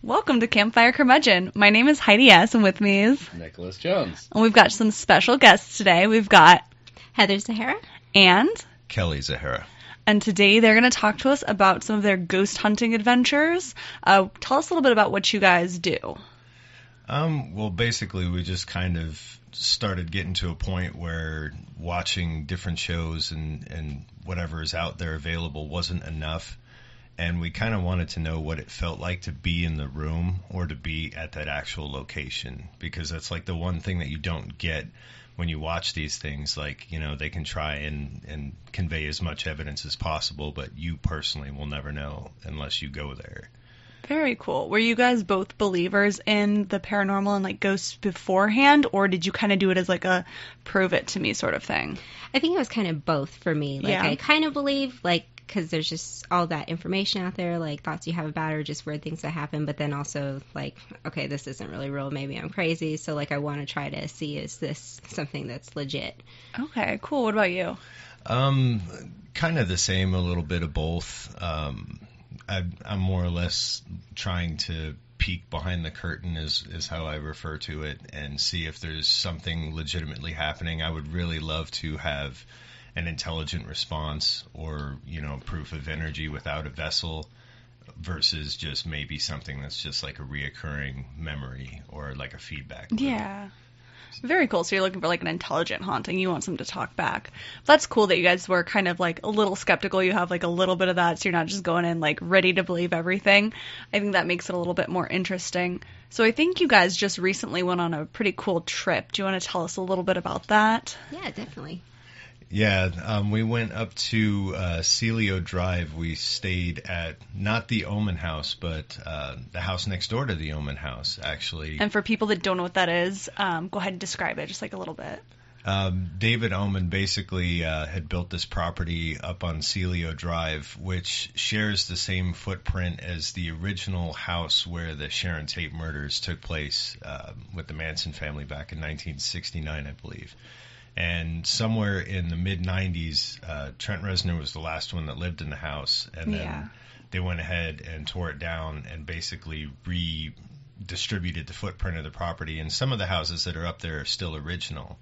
Welcome to Campfire Curmudgeon. My name is Heidi S. and with me is Nicholas Jones. And we've got some special guests today. We've got Heather Zahara and Kelly Zahara. And today they're going to talk to us about some of their ghost hunting adventures. Tell us a little bit about what you guys do. Well, basically, we just kind of started getting to a point where watching different shows and whatever is out there available wasn't enough. And we kind of wanted to know what it felt like to be in the room or to be at that actual location, because that's like the one thing that you don't get when you watch these things. Like, you know, they can try and convey as much evidence as possible, but you personally will never know unless you go there. Very cool. Were you guys both believers in the paranormal and like ghosts beforehand, or did you kind of do it as like a prove it to me sort of thing? I think it was kind of both for me. Like, yeah. I kind of believe, like, because there's just all that information out there, like thoughts you have about or just weird things that happen, but then also like, okay, this isn't really real, maybe I'm crazy, so like I want to try to see, is this something that's legit? Okay, cool. What about you? Kind of the same, a little bit of both. I'm more or less trying to peek behind the curtain is how I refer to it, and see if there's something legitimately happening. I would really love to have an intelligent response or, you know, proof of energy without a vessel versus just maybe something that's just like a reoccurring memory or like a feedback loop. Yeah. Very cool. So you're looking for like an intelligent haunting. You want something to talk back. That's cool that you guys were kind of like a little skeptical. You have like a little bit of that, so you're not just going in like ready to believe everything. I think that makes it a little bit more interesting. So I think you guys just recently went on a pretty cool trip. Do you want to tell us a little bit about that? Yeah, definitely. Yeah, we went up to Celio Drive. We stayed at not the Omen House, but the house next door to the Omen House, actually. And for people that don't know what that is, go ahead and describe it just like a little bit. David Omen basically had built this property up on Celio Drive, which shares the same footprint as the original house where the Sharon Tate murders took place with the Manson family back in 1969, I believe. And somewhere in the mid-90s, Trent Reznor was the last one that lived in the house. And then they went ahead and tore it down and basically redistributed the footprint of the property. And some of the houses that are up there are still original.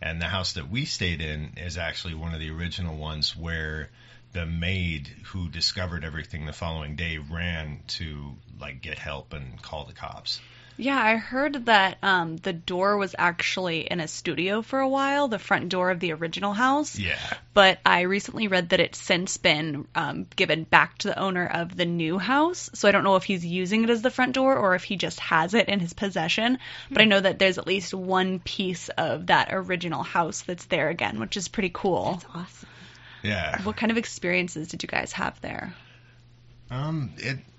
And the house that we stayed in is actually one of the original ones where the maid who discovered everything the following day ran to like get help and call the cops. Yeah, I heard that the door was actually in a studio for a while, the front door of the original house. Yeah. But I recently read that it's since been given back to the owner of the new house. So I don't know if he's using it as the front door or if he just has it in his possession. But I know that there's at least one piece of that original house that's there again, which is pretty cool. That's awesome. Yeah. What kind of experiences did you guys have there?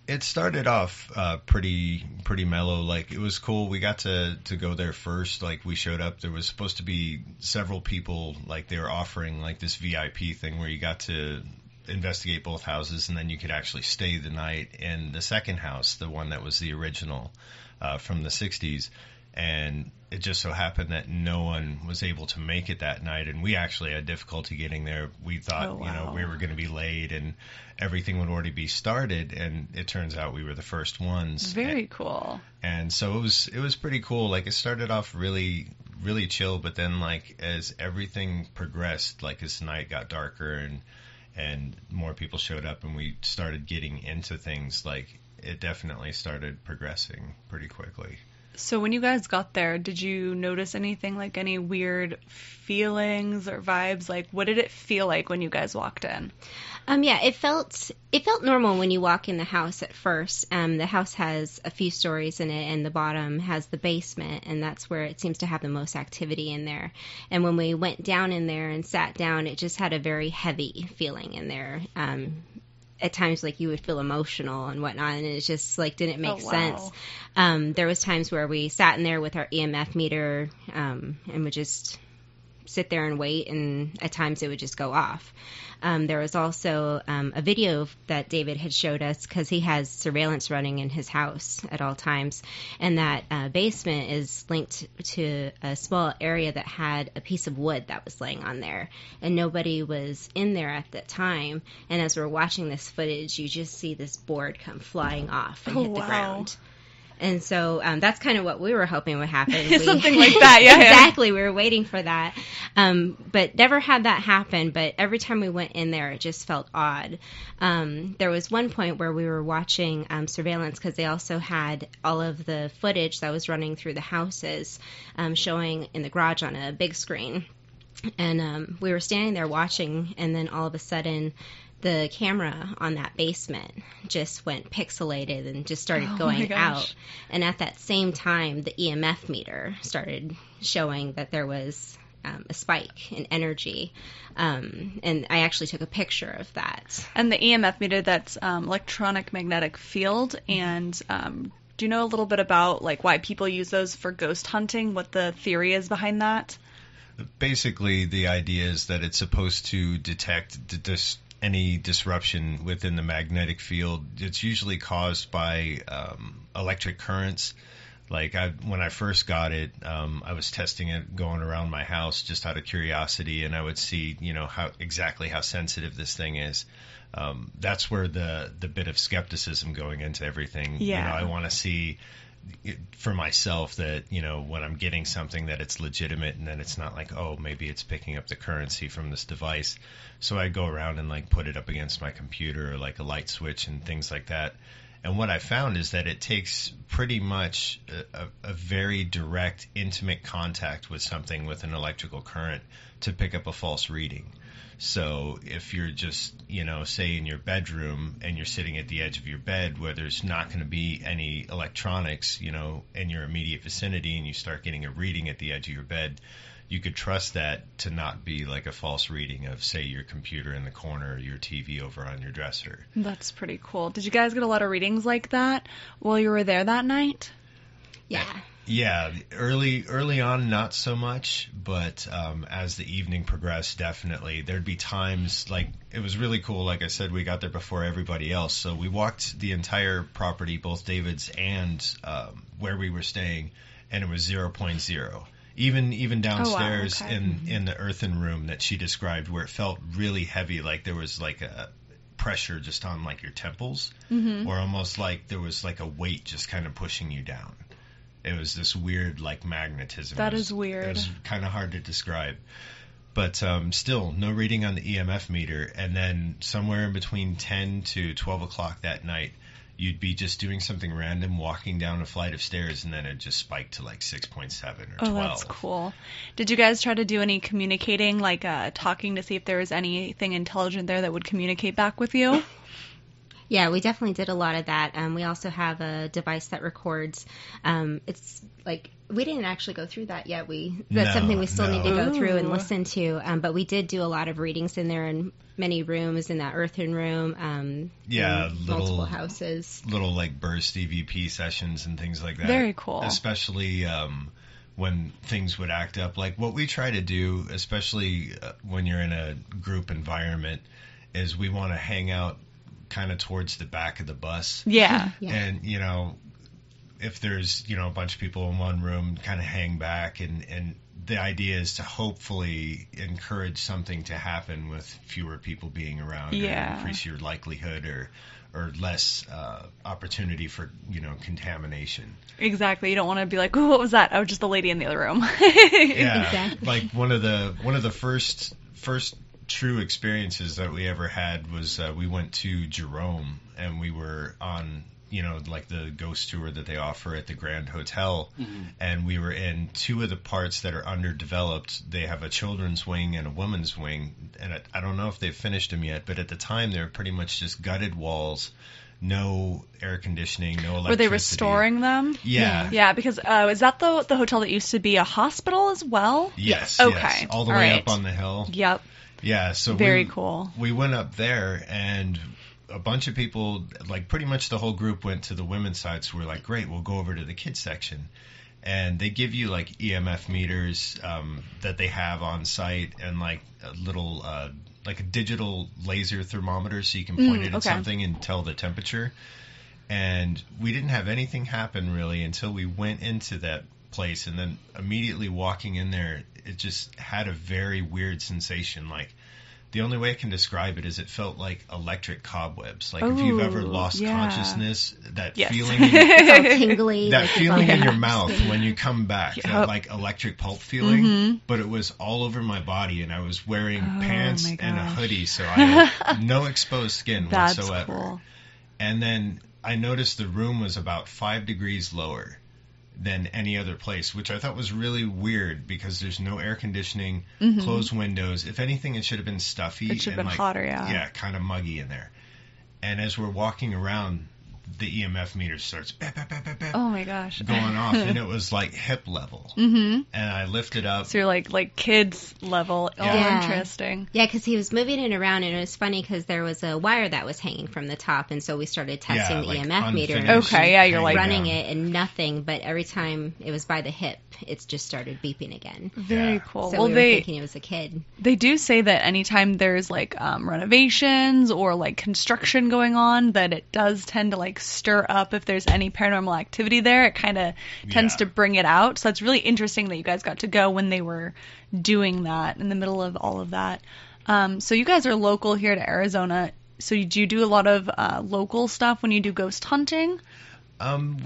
It started off pretty mellow. Like, it was cool. We got to go there first. Like, we showed up. There was supposed to be several people. Like, they were offering like this VIP thing where you got to investigate both houses, and then you could actually stay the night in the second house, the one that was the original from the 60s. And it just so happened that no one was able to make it that night, and we actually had difficulty getting there. We thought, you know, we were going to be late and everything would already be started, and it turns out we were the first ones. Very cool. And so it was pretty cool. Like, it started off really, really chill, but then like as everything progressed, like as the night got darker and more people showed up and we started getting into things, like it definitely started progressing pretty quickly. So when you guys got there, did you notice anything, like any weird feelings or vibes? Like, what did it feel like when you guys walked in? Yeah, it felt normal when you walk in the house at first. The house has a few stories in it, and the bottom has the basement, and that's where it seems to have the most activity in there. And when we went down in there and sat down, it just had a very heavy feeling in there. At times, like, you would feel emotional and whatnot, and it just, like, didn't make sense. There was times where we sat in there with our EMF meter and would just sit there and wait, and at times it would just go off. There was also a video that David had showed us, because he has surveillance running in his house at all times, and that basement is linked to a small area that had a piece of wood that was laying on there, and nobody was in there at that time. And as we're watching this footage, you just see this board come flying off and hit the ground. And so that's kind of what we were hoping would happen. Something like that, yeah. Exactly, we were waiting for that. But never had that happen. But every time we went in there, it just felt odd. There was one point where we were watching surveillance because they also had all of the footage that was running through the houses showing in the garage on a big screen. And we were standing there watching, and then all of a sudden the camera on that basement just went pixelated and just started going out. And at that same time, the EMF meter started showing that there was a spike in energy. And I actually took a picture of that. And the EMF meter, that's electronic magnetic field. And do you know a little bit about like why people use those for ghost hunting, what the theory is behind that? Basically, the idea is that it's supposed to detect any disruption within the magnetic field. It's usually caused by electric currents. Like when I first got it, I was testing it going around my house just out of curiosity, and I would see, how sensitive this thing is. That's where the bit of skepticism going into everything. Yeah. I want to see for myself that, when I'm getting something that it's legitimate and that it's not like, oh, maybe it's picking up the currency from this device. So I go around and like put it up against my computer or like a light switch and things like that. And what I found is that it takes pretty much a very direct, intimate contact with something with an electrical current to pick up a false reading. So if you're just, say in your bedroom and you're sitting at the edge of your bed where there's not going to be any electronics, in your immediate vicinity, and you start getting a reading at the edge of your bed, you could trust that to not be like a false reading of, say, your computer in the corner or your TV over on your dresser. That's pretty cool. Did you guys get a lot of readings like that while you were there that night? Yeah. Yeah, early on, not so much, but as the evening progressed, definitely. There'd be times, like, it was really cool. Like I said, we got there before everybody else, so we walked the entire property, both David's and where we were staying, and it was 0.0. Even downstairs in the earthen room that she described, where it felt really heavy, like there was like a pressure just on like your temples, or almost like there was like a weight just kind of pushing you down. It was this weird, like, magnetism. That is weird. It was kind of hard to describe. But still, no reading on the EMF meter. And then somewhere in between 10 to 12 o'clock that night, you'd be just doing something random, walking down a flight of stairs, and then it just spiked to, like, 6.7 or 12. Oh, that's cool. Did you guys try to do any communicating, like talking to see if there was anything intelligent there that would communicate back with you? Yeah, we definitely did a lot of that. We also have a device that records. It's like we didn't actually go through that yet. That's something we still need to go through and listen to. But we did do a lot of readings in there in many rooms, in that earthen room. Multiple houses. Little like burst EVP sessions and things like that. Very cool. Especially when things would act up. Like what we try to do, especially when you're in a group environment, is we want to hang out kind of towards the back of the bus. Yeah. And, if there's, a bunch of people in one room, kind of hang back. And the idea is to hopefully encourage something to happen with fewer people being around. Yeah. Or increase your likelihood or less opportunity for, contamination. Exactly. You don't want to be like, "Ooh, what was that? Oh, just the lady in the other room." Yeah. Exactly. Like one of the first true experiences that we ever had was we went to Jerome, and we were on like the ghost tour that they offer at the Grand Hotel, and we were in two of the parts that are underdeveloped. They have a children's wing and a woman's wing, and I don't know if they've finished them yet, but at the time they were pretty much just gutted walls, no air conditioning, no electricity. Were they restoring them? Yeah. Yeah, because is that the hotel that used to be a hospital as well? Yes. Okay. Yes. All the way up on the hill. Yep. Yeah, so very cool. We went up there, and a bunch of people, like pretty much the whole group, went to the women's side. So we're like, great, we'll go over to the kids section. And they give you like EMF meters that they have on site, and like a little like a digital laser thermometer, so you can point it at something and tell the temperature. And we didn't have anything happen really until we went into that place, and then immediately walking in there, it just had a very weird sensation. Like the only way I can describe it is it felt like electric cobwebs. Like if you've ever lost consciousness, that feeling, It's all tingly. that like feeling in your mouth when you come back, that like electric pulp feeling. But it was all over my body, and I was wearing pants and a hoodie, so I had no exposed skin whatsoever. Cool. And then I noticed the room was about 5 degrees lower than any other place, which I thought was really weird because there's no air conditioning, closed windows. If anything, it should have been stuffy. It should have been like, hotter, yeah. Yeah, kind of muggy in there. And as we're walking around, the EMF meter starts oh my gosh, going off, and it was like hip level. And I lifted up. So you're like kids level. Yeah. Oh, interesting. Yeah, because he was moving it around, and it was funny because there was a wire that was hanging from the top, and so we started testing the EMF meter. Okay, yeah, you're like running it and nothing, but every time it was by the hip, it just started beeping again. Very cool. So well, we were thinking it was a kid. They do say that anytime there's like renovations or like construction going on, that it does tend to like stir up if there's any paranormal activity there. It kind of tends to bring it out. So it's really interesting that you guys got to go when they were doing that in the middle of all of that. So you guys are local here to Arizona. So do you do a lot of local stuff when you do ghost hunting?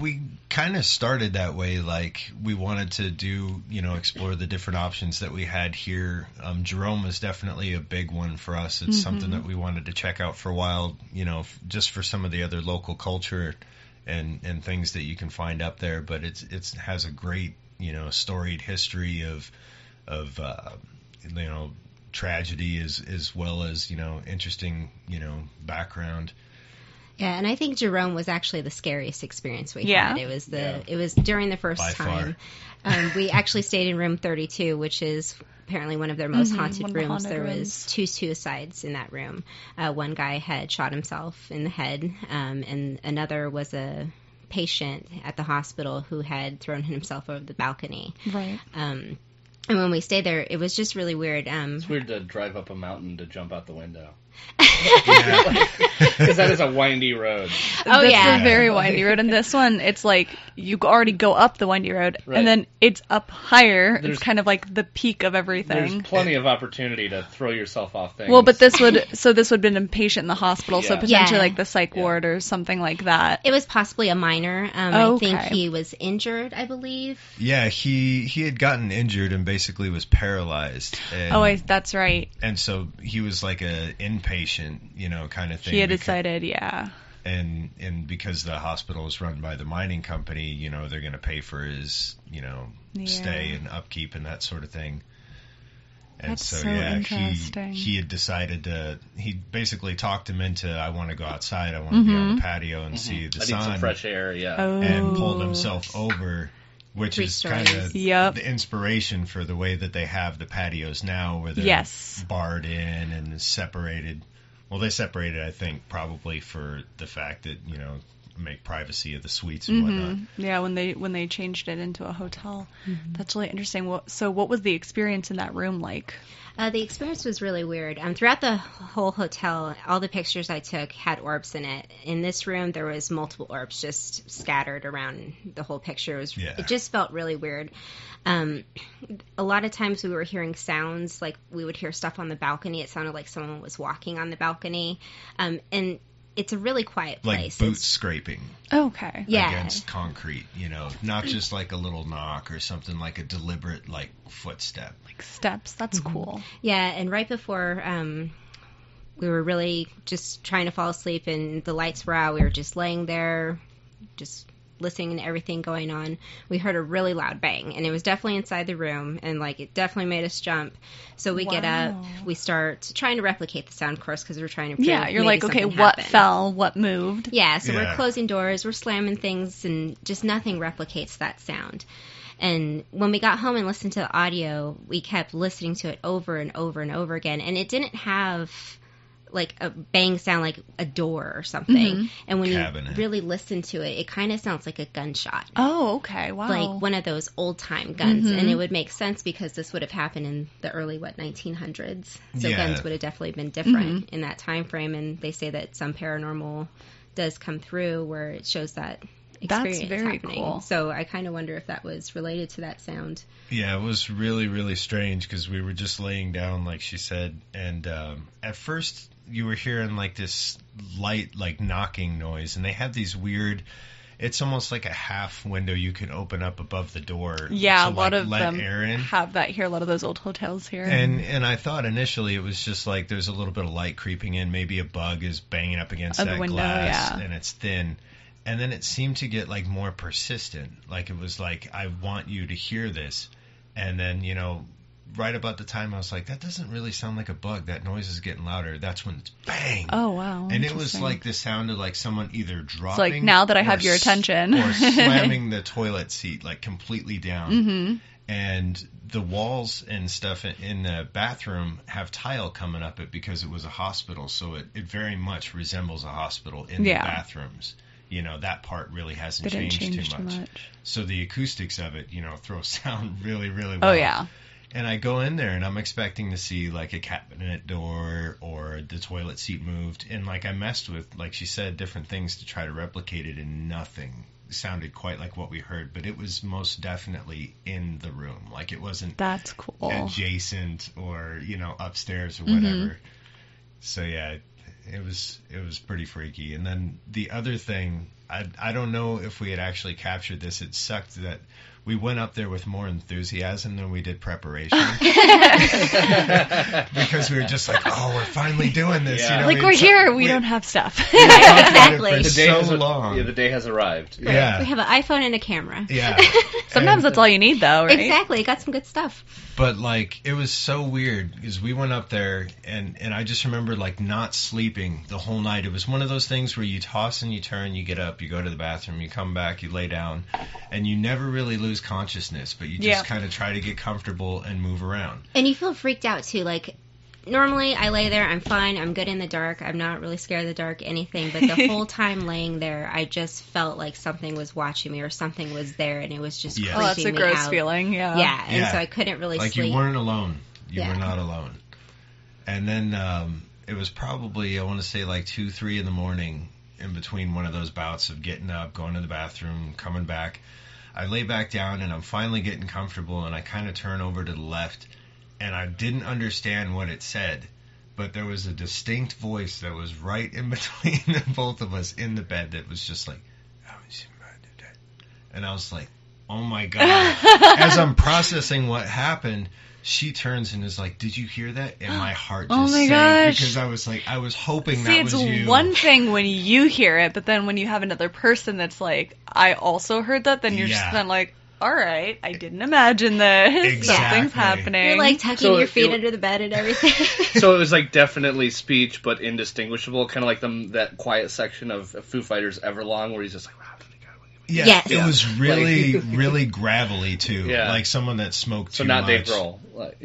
We kind of started that way. Like we wanted to do, explore the different options that we had here. Jerome was definitely a big one for us. It's something that we wanted to check out for a while, just for some of the other local culture and things that you can find up there. But it has a great, storied history of tragedy as well as, interesting, background. Yeah, and I think Jerome was actually the scariest experience we had. It was during the first By time. We actually stayed in room 32, which is apparently one of their most haunted rooms. There was 2 suicides in that room. One guy had shot himself in the head, and another was a patient at the hospital who had thrown himself over the balcony. Right. And when we stayed there, it was just really weird. It's weird to drive up a mountain to jump out the window. Yeah. Because that is a windy road. Oh, That's yeah. a very windy road. And this one, it's like you already go up the windy road, and then it's up higher. It's kind of like the peak of everything. There's plenty of opportunity to throw yourself off things. Well, but this would have been a patient in the hospital, so Yeah. potentially like the psych ward or something like that. It was possibly a minor. I think he was injured, I believe. Yeah, he had gotten injured and basically was paralyzed. And, That's right. And so he was like a inpatient, kind of thing. He had decided, And because the hospital is run by the mining company, they're going to pay for his, stay and upkeep and that sort of thing. And That's so interesting. he had decided he basically talked him into, I want to go outside, I want to be on the patio and see the sun. I need some fresh air, And pulled himself over, which 3 is kind of the inspiration for the way that they have the patios now, where they're barred in and separated. Well, they separated, I think, probably for the fact that, make privacy of the suites and whatnot. Yeah, when they changed it into a hotel. That's really interesting. So what was the experience in that room like? The experience was really weird. Throughout the whole hotel, all the pictures I took had orbs in it. In this room, there was multiple orbs just scattered around the whole picture. It just felt really weird. A lot of times we were hearing sounds, like we would hear stuff on the balcony. It sounded like someone was walking on the balcony. And it's a really quiet place. Like boots scraping. Okay. Against concrete, not just like a little knock or something, like a deliberate, like, footstep. Like steps. That's cool. Yeah, and right before we were really just trying to fall asleep and the lights were out, we were just laying there, just listening to everything going on. We heard a really loud bang, and it was definitely inside the room, and like it definitely made us jump. So we get up, we start trying to replicate the sound, of course, because we're trying to you're like, okay, what fell, what moved? Yeah, so we're closing doors, we're slamming things, and just nothing replicates that sound. And when we got home and listened to the audio, we kept listening to it over and over and over again, and it didn't have like a bang sound like a door or something. And when you really listen to it, it kind of sounds like a gunshot. Oh, okay. Wow. Like one of those old time guns. And it would make sense because this would have happened in the early 1900s. So guns would have definitely been different in that time frame. And they say that some paranormal does come through where it shows that experience very happening. cool. So I kind of wonder if that was related to that sound. Yeah, it was really, really strange because we were just laying down, like she said, and at first you were hearing like this light, like knocking noise, and they have these weird. It's almost like a half window you can open up above the door. Yeah, to, a lot like, of let them air in. have that here. A lot of those old hotels here. And I thought initially it was just like there's a little bit of light creeping in. Maybe a bug is banging up against the that window, glass, yeah. and it's thin. And then it seemed to get like more persistent. Like it was like, I want you to hear this. And then, you know, right about the time I was like, that doesn't really sound like a bug. That noise is getting louder. That's when it's bang. Oh, wow. And it was like the sound of like someone either dropping. It's like, now that I have or your attention. or slamming the toilet seat like completely down. Mm-hmm. And the walls and stuff in the bathroom have tile coming up it because it was a hospital. So it very much resembles a hospital in the bathrooms. You know, that part really hasn't changed too much. So the acoustics of it, you know, throw sound really, really well. Oh, yeah. And I go in there and I'm expecting to see like a cabinet door or the toilet seat moved. And like I messed with, like she said, different things to try to replicate it, and nothing sounded quite like what we heard. But it was most definitely in the room. Like it wasn't That's cool. adjacent or, you know, upstairs or whatever. Mm-hmm. So yeah, it was pretty freaky. And then the other thing, I don't know if we had actually captured this. It sucked that we went up there with more enthusiasm than we did preparation. Because we were just like, oh, we're finally doing this. Yeah. You know, Like, we're here. We don't have stuff. Exactly. For The day has so long. Yeah, the day has arrived. Yeah. We have an iPhone and a camera. Yeah. Sometimes that's all you need, though, right? Exactly. Got some good stuff. But, like, it was so weird because we went up there and I just remember, like, not sleeping the whole night. It was one of those things where you toss and you turn, you get up, you go to the bathroom, you come back, you lay down, and you never really lose consciousness, but you just kind of try to get comfortable and move around. And you feel freaked out, too. Like, normally I lay there, I'm fine, I'm good in the dark, I'm not really scared of the dark, anything, but the whole time laying there, I just felt like something was watching me or something was there, and it was just creeping me out. Oh, that's a gross feeling, yeah. Yeah, and so I couldn't really like sleep. You weren't alone. You were not alone. And then it was probably, I want to say, like 2, 3 in the morning in between one of those bouts of getting up, going to the bathroom, coming back. I lay back down, and I'm finally getting comfortable, and I kind of turn over to the left, and I didn't understand what it said, but there was a distinct voice that was right in between the both of us in the bed that was just like, and I was like, oh my God. As I'm processing what happened, she turns and is like, did you hear that? And my heart just sank gosh. because I was like, I was hoping See, that was you. it's one thing when you hear it, but then when you have another person that's like, I also heard that, then you're just kind of like, all right, I didn't imagine this. Exactly. Something's happening. You're like tucking your feet under the bed and everything. So it was like definitely speech, but indistinguishable, kind of like that quiet section of Foo Fighters' Everlong, where he's just like, wow. Yeah, Yes. It was really, really gravelly too. Yeah. Like someone that smoked too So not much. Dave Grohl. Like.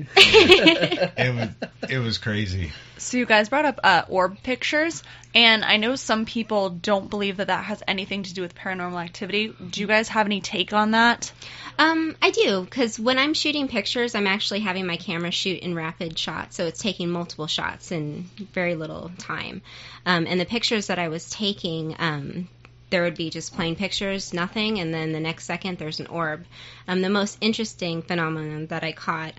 It was crazy. So you guys brought up orb pictures, and I know some people don't believe that has anything to do with paranormal activity. Do you guys have any take on that? I do, because when I'm shooting pictures, I'm actually having my camera shoot in rapid shots, so it's taking multiple shots in very little time. And the pictures that I was taking, there would be just plain pictures, nothing, and then the next second there's an orb. The most interesting phenomenon that I caught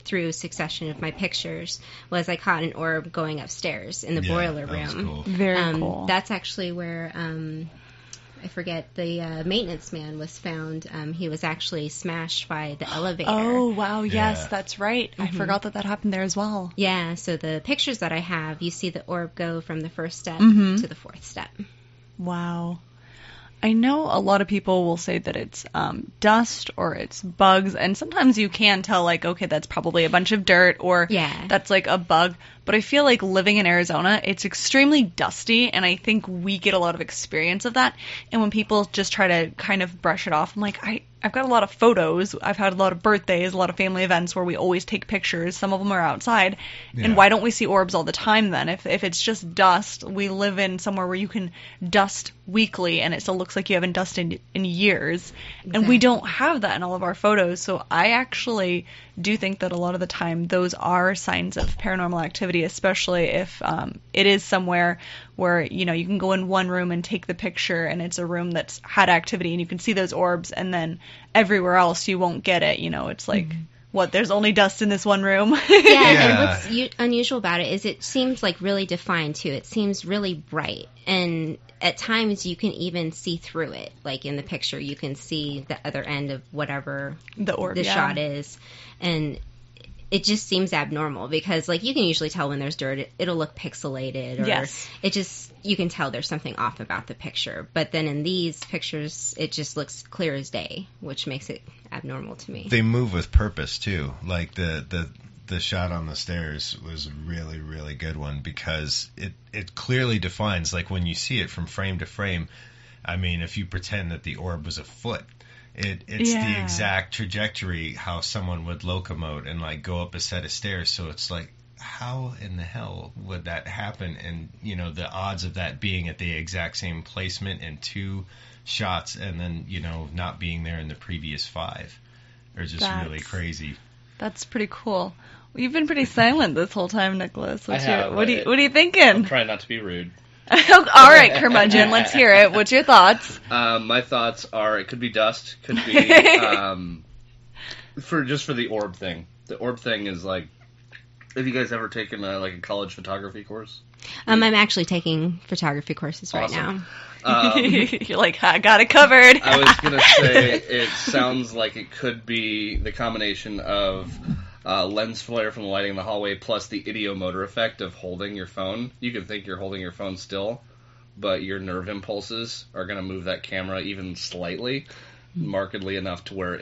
through succession of my pictures was I caught an orb going upstairs in the boiler room. That was cool. Very cool. That's actually where I forget, the maintenance man was found. He was actually smashed by the elevator. Oh, wow, yes, Yeah. that's right. I forgot that happened there as well. Yeah, so the pictures that I have, you see the orb go from the first step to the fourth step. Wow. I know a lot of people will say that it's dust or it's bugs, and sometimes you can tell, like, okay, that's probably a bunch of dirt or that's like a bug. But I feel like living in Arizona, it's extremely dusty, and I think we get a lot of experience of that. And when people just try to kind of brush it off, I'm like, I've got a lot of photos. I've had a lot of birthdays, a lot of family events where we always take pictures. Some of them are outside. Yeah. And why don't we see orbs all the time then? If it's just dust, we live in somewhere where you can dust weekly and it still looks like you haven't dusted in years. Exactly. And we don't have that in all of our photos. So I actually do think that a lot of the time those are signs of paranormal activity, especially if it is somewhere where, you know, you can go in one room and take the picture and it's a room that's had activity and you can see those orbs, and then everywhere else you won't get it. You know, it's like, what, there's only dust in this one room? And what's unusual about it is it seems like really defined too. It seems really bright, and at times you can even see through it. Like in the picture, you can see the other end of whatever The orb, the shot is, and it just seems abnormal because, like, you can usually tell when there's dirt. It'll look pixelated, or Yes. it just, you can tell there's something off about the picture. But then in these pictures, it just looks clear as day, which makes it abnormal to me. They move with purpose too. Like the shot on the stairs was a really, really good one because it clearly defines, like when you see it from frame to frame. I mean, if you pretend that the orb was a foot, it's the exact trajectory how someone would locomote and like go up a set of stairs. So it's like, how in the hell would that happen? And, you know, the odds of that being at the exact same placement in 2 shots and then, you know, not being there in the previous 5 are just really crazy. That's pretty cool. Well, you've been pretty silent this whole time, Nicholas. What have. are you thinking? I'm trying not to be rude. All right, curmudgeon, let's hear it. What's your thoughts? My thoughts are, it could be dust, could be for the orb thing. The orb thing is like, have you guys ever taken a college photography course? I'm actually taking photography courses right now. You're like, I got it covered. I was gonna say it sounds like it could be the combination of lens flare from the lighting in the hallway plus the ideomotor effect of holding your phone. You can think you're holding your phone still, but your nerve impulses are going to move that camera even slightly, markedly enough to where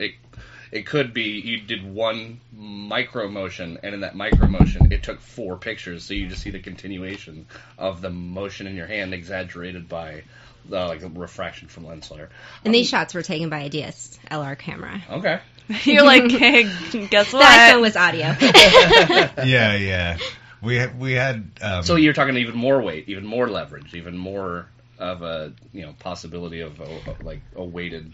it could be you did one micro motion, and in that micro motion it took 4 pictures, so you just see the continuation of the motion in your hand exaggerated by like a refraction from lens flare. And these shots were taken by a DSLR camera. Okay. You're like, hey, guess what? The iPhone was audio. Yeah. We had. So you're talking even more weight, even more leverage, even more of a possibility of a weighted.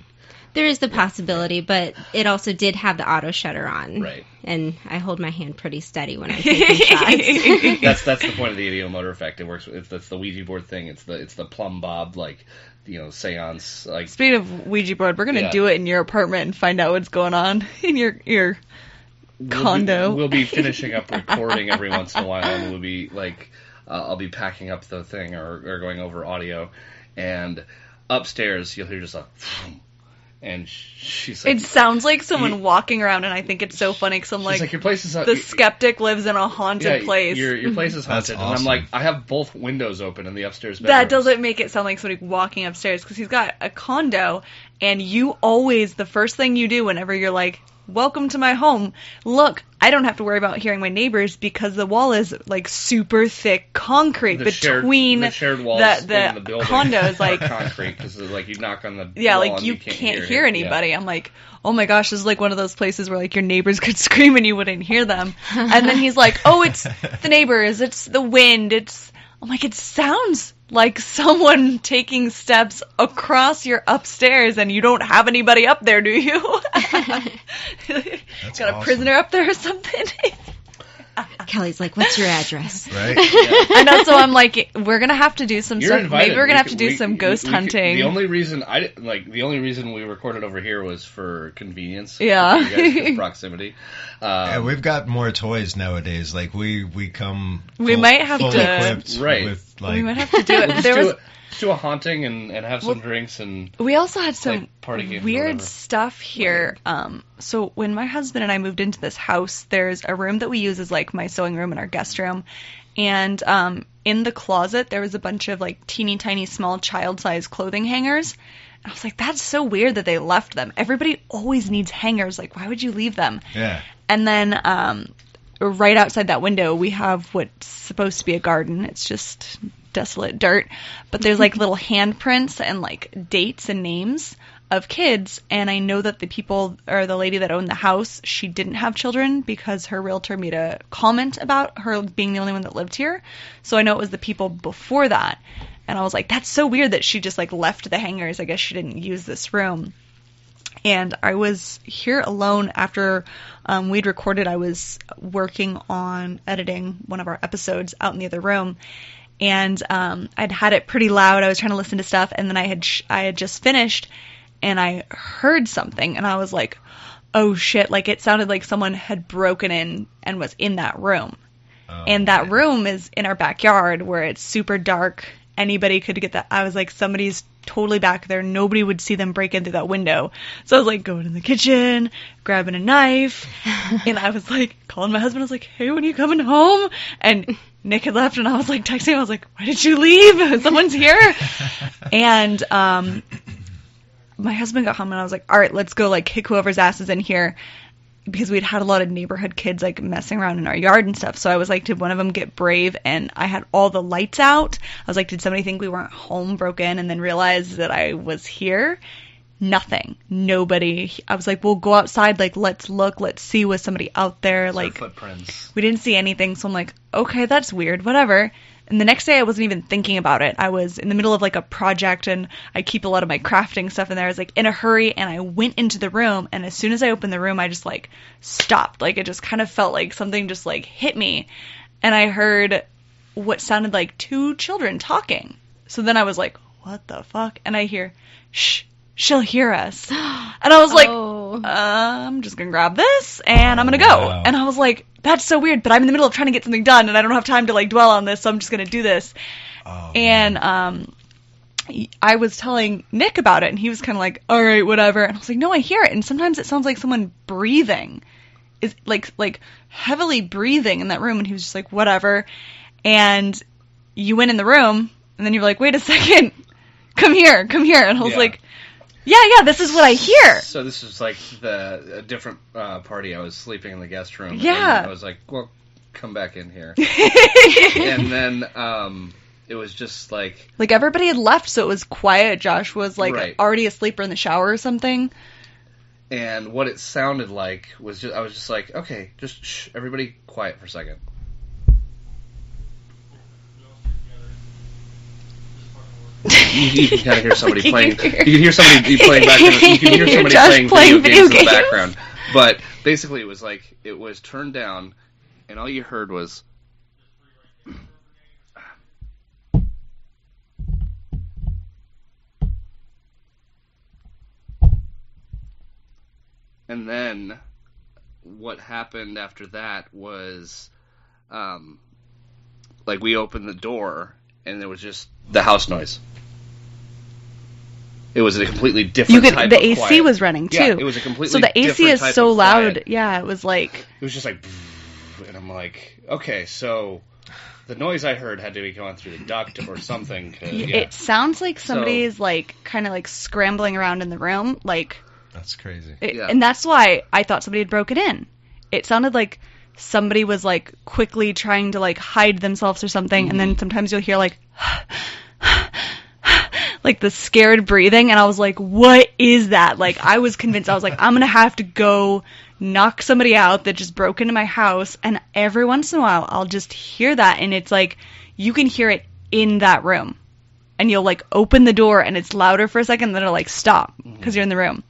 There is the possibility, but it also did have the auto shutter on. Right. And I hold my hand pretty steady when I'm taking shots. That's the point of the ideomotor effect. It works. That's the Ouija board thing. It's the plumb bob seance. Like, speaking of Ouija board, we're gonna do it in your apartment and find out what's going on in your condo. We'll be finishing up recording every once in a while, and we'll be like, I'll be packing up the thing or going over audio, and upstairs you'll hear just a. And she's like... It sounds like someone walking around, and I think it's so funny, because I'm like your place is... the skeptic lives in a haunted place. Your place is haunted. That's awesome. And I'm like, I have both windows open in the upstairs bedroom. That doesn't make it sound like somebody walking upstairs, because he's got a condo, and you always, the first thing you do whenever you're like, welcome to my home, look, I don't have to worry about hearing my neighbors because the wall is like super thick concrete between the shared walls the in the building condos, like concrete, because like you knock on the yeah, wall like and you can't hear anybody. Yeah. I'm like, oh my gosh, this is like one of those places where like your neighbors could scream and you wouldn't hear them. And then he's like, oh, it's the neighbors, it's the wind, I'm like, it sounds like someone taking steps across your upstairs, and you don't have anybody up there, do you? Got a prisoner up there or something? Kelly's like, what's your address? Right? Yeah. I know, so I'm like, we're going to have to do some You're stuff. invited. Maybe we're going to have to do some ghost hunting. The only reason we recorded over here was for convenience. Yeah. For you guys, 'cause proximity. Yeah, we've got more toys nowadays. Like we come. We might have fully to- equipped Right. with like. We might have to do it. Let's do a haunting and have some drinks and. We also had some Like party games or weird whatever. stuff here. So when my husband and I moved into this house, there's a room that we use as like my sewing room and our guest room. And in the closet, there was a bunch of like teeny tiny small child-sized clothing hangers. And I was like, that's so weird that they left them. Everybody always needs hangers. Like, why would you leave them? Yeah. And then right outside that window, we have what's supposed to be a garden. It's just desolate dirt. But there's like little handprints and like dates and names of kids, and I know that the people, or the lady that owned the house, she didn't have children because her realtor made a comment about her being the only one that lived here. So I know it was the people before that. And I was like, that's so weird that she just like left the hangers. I guess she didn't use this room. And I was here alone after we'd recorded. I was working on editing one of our episodes out in the other room. And I'd had it pretty loud. I was trying to listen to stuff. And then I had just finished. And I heard something. And I was like, oh, shit. Like, it sounded like someone had broken in and was in that room. Oh, and that room is in our backyard where it's super dark. Anybody could get that. I was like, somebody's totally back there. Nobody would see them break in through that window. So I was like going in the kitchen, grabbing a knife, and I was like calling my husband. I was like, hey, when are you coming home? And Nick had left, and I was like texting him. I was like, why did you leave? Someone's here. And my husband got home, and I was like, all right, let's go like kick whoever's ass is in here. Because we'd had a lot of neighborhood kids like messing around in our yard and stuff. So I was like, did one of them get brave? And I had all the lights out. I was like, did somebody think we weren't home, broke in, and then realize that I was here? Nothing. Nobody. I was like, we'll go outside. Like, let's look. Let's see, was somebody out there? Like, footprints. We didn't see anything. So I'm like, okay, that's weird. Whatever. And the next day I wasn't even thinking about it. I was in the middle of like a project, and I keep a lot of my crafting stuff in there. I was like in a hurry, and I went into the room, and as soon as I opened the room, I just like stopped. Like it just kind of felt like something just like hit me. And I heard what sounded like two children talking. So then I was like, what the fuck? And I hear, shh, she'll hear us. And I was like, I'm just going to grab this and I'm going to go. Wow. And I was like, that's so weird, but I'm in the middle of trying to get something done and I don't have time to like dwell on this, so I'm just going to do this. And I was telling Nick about it, and he was kind of like, all right, whatever. And I was like, no, I hear it. And sometimes it sounds like someone breathing, is like heavily breathing in that room. And he was just like, whatever. And you went in the room, and then you were like, wait a second, come here. And I was like, yeah, this is what I hear. So this is like a different party. I was sleeping in the guest room. Yeah. And I was like, well, come back in here. And then it was just like everybody had left, so it was quiet. Josh was like already asleep or in the shower or something. And what it sounded like was I was just like, okay, just shh, everybody quiet for a second. You can kind of hear somebody playing. You can hear somebody playing back. You can hear somebody playing video games in the background. But basically, it was like it was turned down, and all you heard was. And then, what happened after that was, like we opened the door, and there was just the house noise. It was a completely different type the of AC quiet. was running too. Yeah, it was a completely different. So the AC is so loud. Quiet. Yeah, it was like. It was just like, and I'm like, okay, so the noise I heard had to be going through the duct or something. It sounds like somebody is like kind of like scrambling around in the room, like. That's crazy. And that's why I thought somebody had broken in. It sounded like somebody was like quickly trying to like hide themselves or something, and then sometimes you'll hear like like the scared breathing, and I was like, what is that? Like I was convinced. I was like, I'm gonna have to go knock somebody out that just broke into my house. And every once in a while I'll just hear that, and it's like you can hear it in that room, and you'll like open the door and it's louder for a second, then it'll like stop because you're in the room.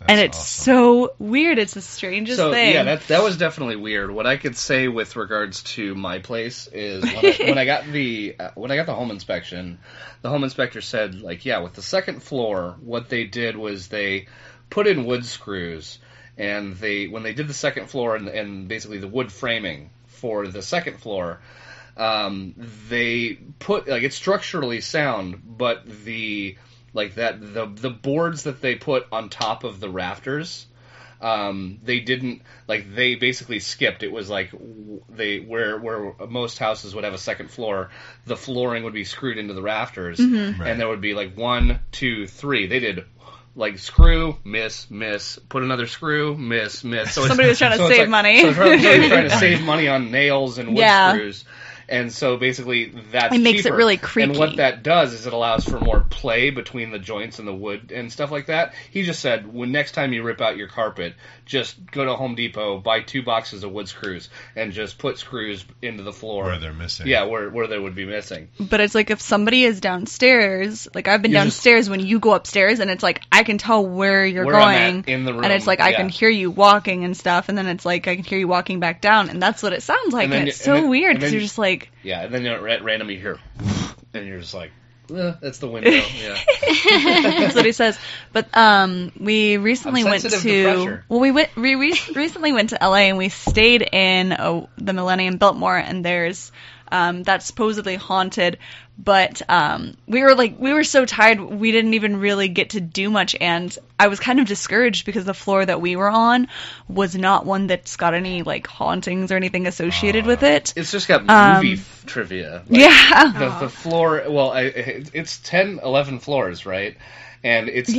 And it's awesome. So weird. It's the strangest thing. Yeah, that was definitely weird. What I could say with regards to my place is when I got the home inspection, the home inspector said, like, yeah, with the second floor, what they did was they put in wood screws, and when they did the second floor and basically the wood framing for the second floor, they put like it's structurally sound, but the boards that they put on top of the rafters, they didn't, like, they basically skipped. It was like where most houses would have a second floor, the flooring would be screwed into the rafters, and there would be like 1, 2, 3. They did like screw, miss, put another screw, miss. So somebody was trying to save money. So somebody was trying to save money on nails and wood screws. And so basically that's It makes it cheaper. really creaky. And what that does is it allows for more play between the joints and the wood and stuff like that. He just said, when next time you rip out your carpet, just go to Home Depot, buy 2 boxes of wood screws, and just put screws into the floor. Where they're missing. Yeah, where they would be missing. But it's like if somebody is downstairs, like I've been downstairs when you go upstairs, and it's like I can tell where you're Where I'm going at in the room. and it's like I can hear you walking and stuff, and then it's like I can hear you walking back down, and that's what it sounds like, and it's so weird because you're just like, yeah, and then at random you hear, and you're just like, that's the window. Yeah, that's what he says. But we recently went to we recently went to LA, and we stayed in the Millennium Biltmore, and there's that's supposedly haunted. But we were so tired we didn't even really get to do much, and I was kind of discouraged because the floor that we were on was not one that's got any like hauntings or anything associated with it. It's just got movie trivia. Like, yeah. The floor, well, it's 10, 11 floors, right? And it's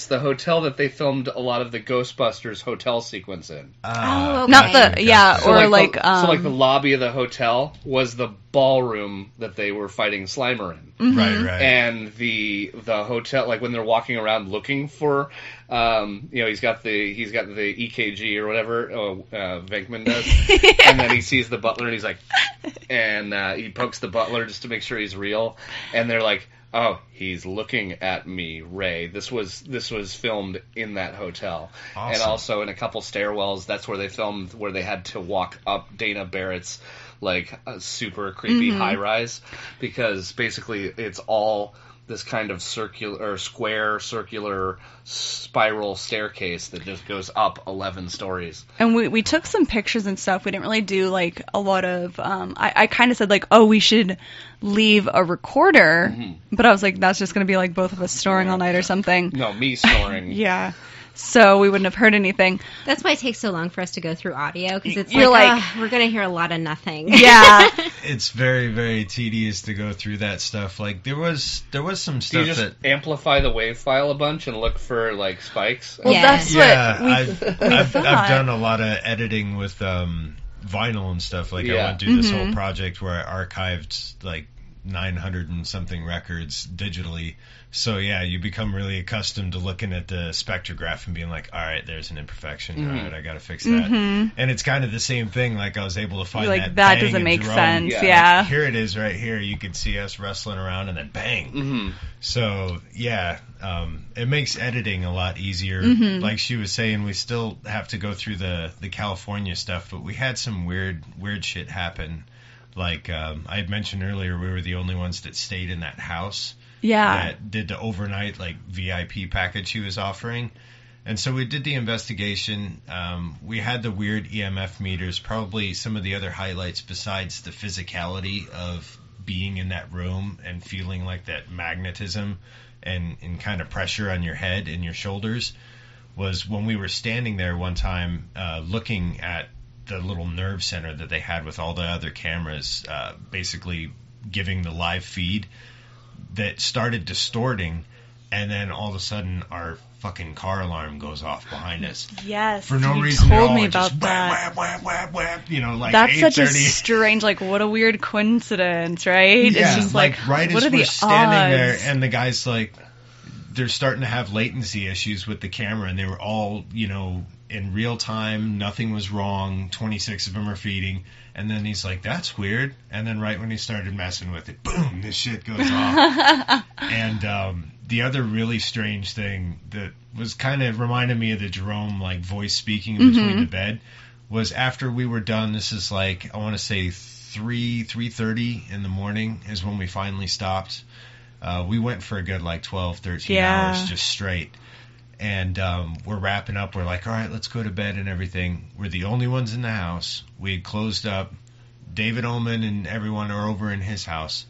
the hotel that they filmed a lot of the Ghostbusters hotel sequence in. Oh, okay. Not the So or like the lobby of the hotel was the ballroom that they were fighting Slimer in. Mm-hmm. Right. And the hotel, like when they're walking around looking for, he's got the EKG or whatever Venkman does, and then he sees the butler and he's like, and he pokes the butler just to make sure he's real, and they're like, oh, he's looking at me, Ray. This was filmed in that hotel. Awesome. And also in a couple stairwells, that's where they filmed, where they had to walk up Dana Barrett's, like, a super creepy high-rise, because basically it's all this kind of circular spiral staircase that just goes up 11 stories. And we took some pictures and stuff. We didn't really do like a lot of I kind of said like, oh, we should leave a recorder, but I was like, that's just going to be like both of us snoring all night or something. No, me snoring. Yeah. So we wouldn't have heard anything. That's why it takes so long for us to go through audio, because it's You're like we're going to hear a lot of nothing. Yeah. It's very, very tedious to go through that stuff. Like there was some stuff. Do you just amplify the WAV file a bunch and look for like spikes? Well, that's what I've done a lot of editing with vinyl and stuff. Like I went through this whole project where I archived like 900 and something records digitally. So yeah, you become really accustomed to looking at the spectrograph and being like, all right, there's an imperfection. All right, I got to fix that. And it's kind of the same thing. Like I was able to find like that doesn't make drum. sense. Yeah. Like, here it is right here. You can see us wrestling around and then bang. So yeah, it makes editing a lot easier. Like she was saying, we still have to go through the California stuff, but we had some weird shit happen. Like I had mentioned earlier, we were the only ones that stayed in that house. Yeah. That did the overnight like VIP package he was offering. And so we did the investigation. We had the weird EMF meters, probably some of the other highlights besides the physicality of being in that room and feeling like that magnetism and kind of pressure on your head and your shoulders was when we were standing there one time looking at the little nerve center that they had with all the other cameras basically giving the live feed that started distorting, and then all of a sudden our fucking car alarm goes off behind us. Yes. For no you reason at all. told me It just about that. whap, you know, like that's such a 8:30. strange, like, what a weird coincidence, right? Yeah, It's just like right what as are we're the standing there, odds? and the guy's like, they're starting to have latency issues with the camera, and they were all, you know, in real time, nothing was wrong, 26 of them are feeding, and then he's like, that's weird, and then right when he started messing with it, boom, this shit goes off. And the other really strange thing that was kind of reminded me of the Jerome, like, voice speaking in between the bed, was after we were done, this is like, I want to say 3:30 in the morning is when we finally stopped. We went for a good, like, 12, 13 hours just straight. And we're wrapping up. We're like, all right, let's go to bed and everything. We're the only ones in the house. We had closed up. David Ullman and everyone are over in his house.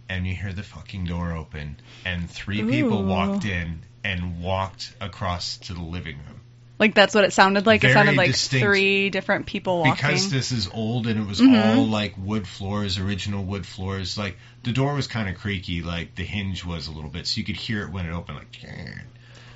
And you hear the fucking door open. And 3 people walked in and walked across to the living room. Like, that's what it sounded like? Very it sounded like distinct. 3 different people walking. Because this is old and it was all, like, wood floors, original wood floors. Like, the door was kind of creaky. Like, the hinge was a little bit. So you could hear it when it opened, like...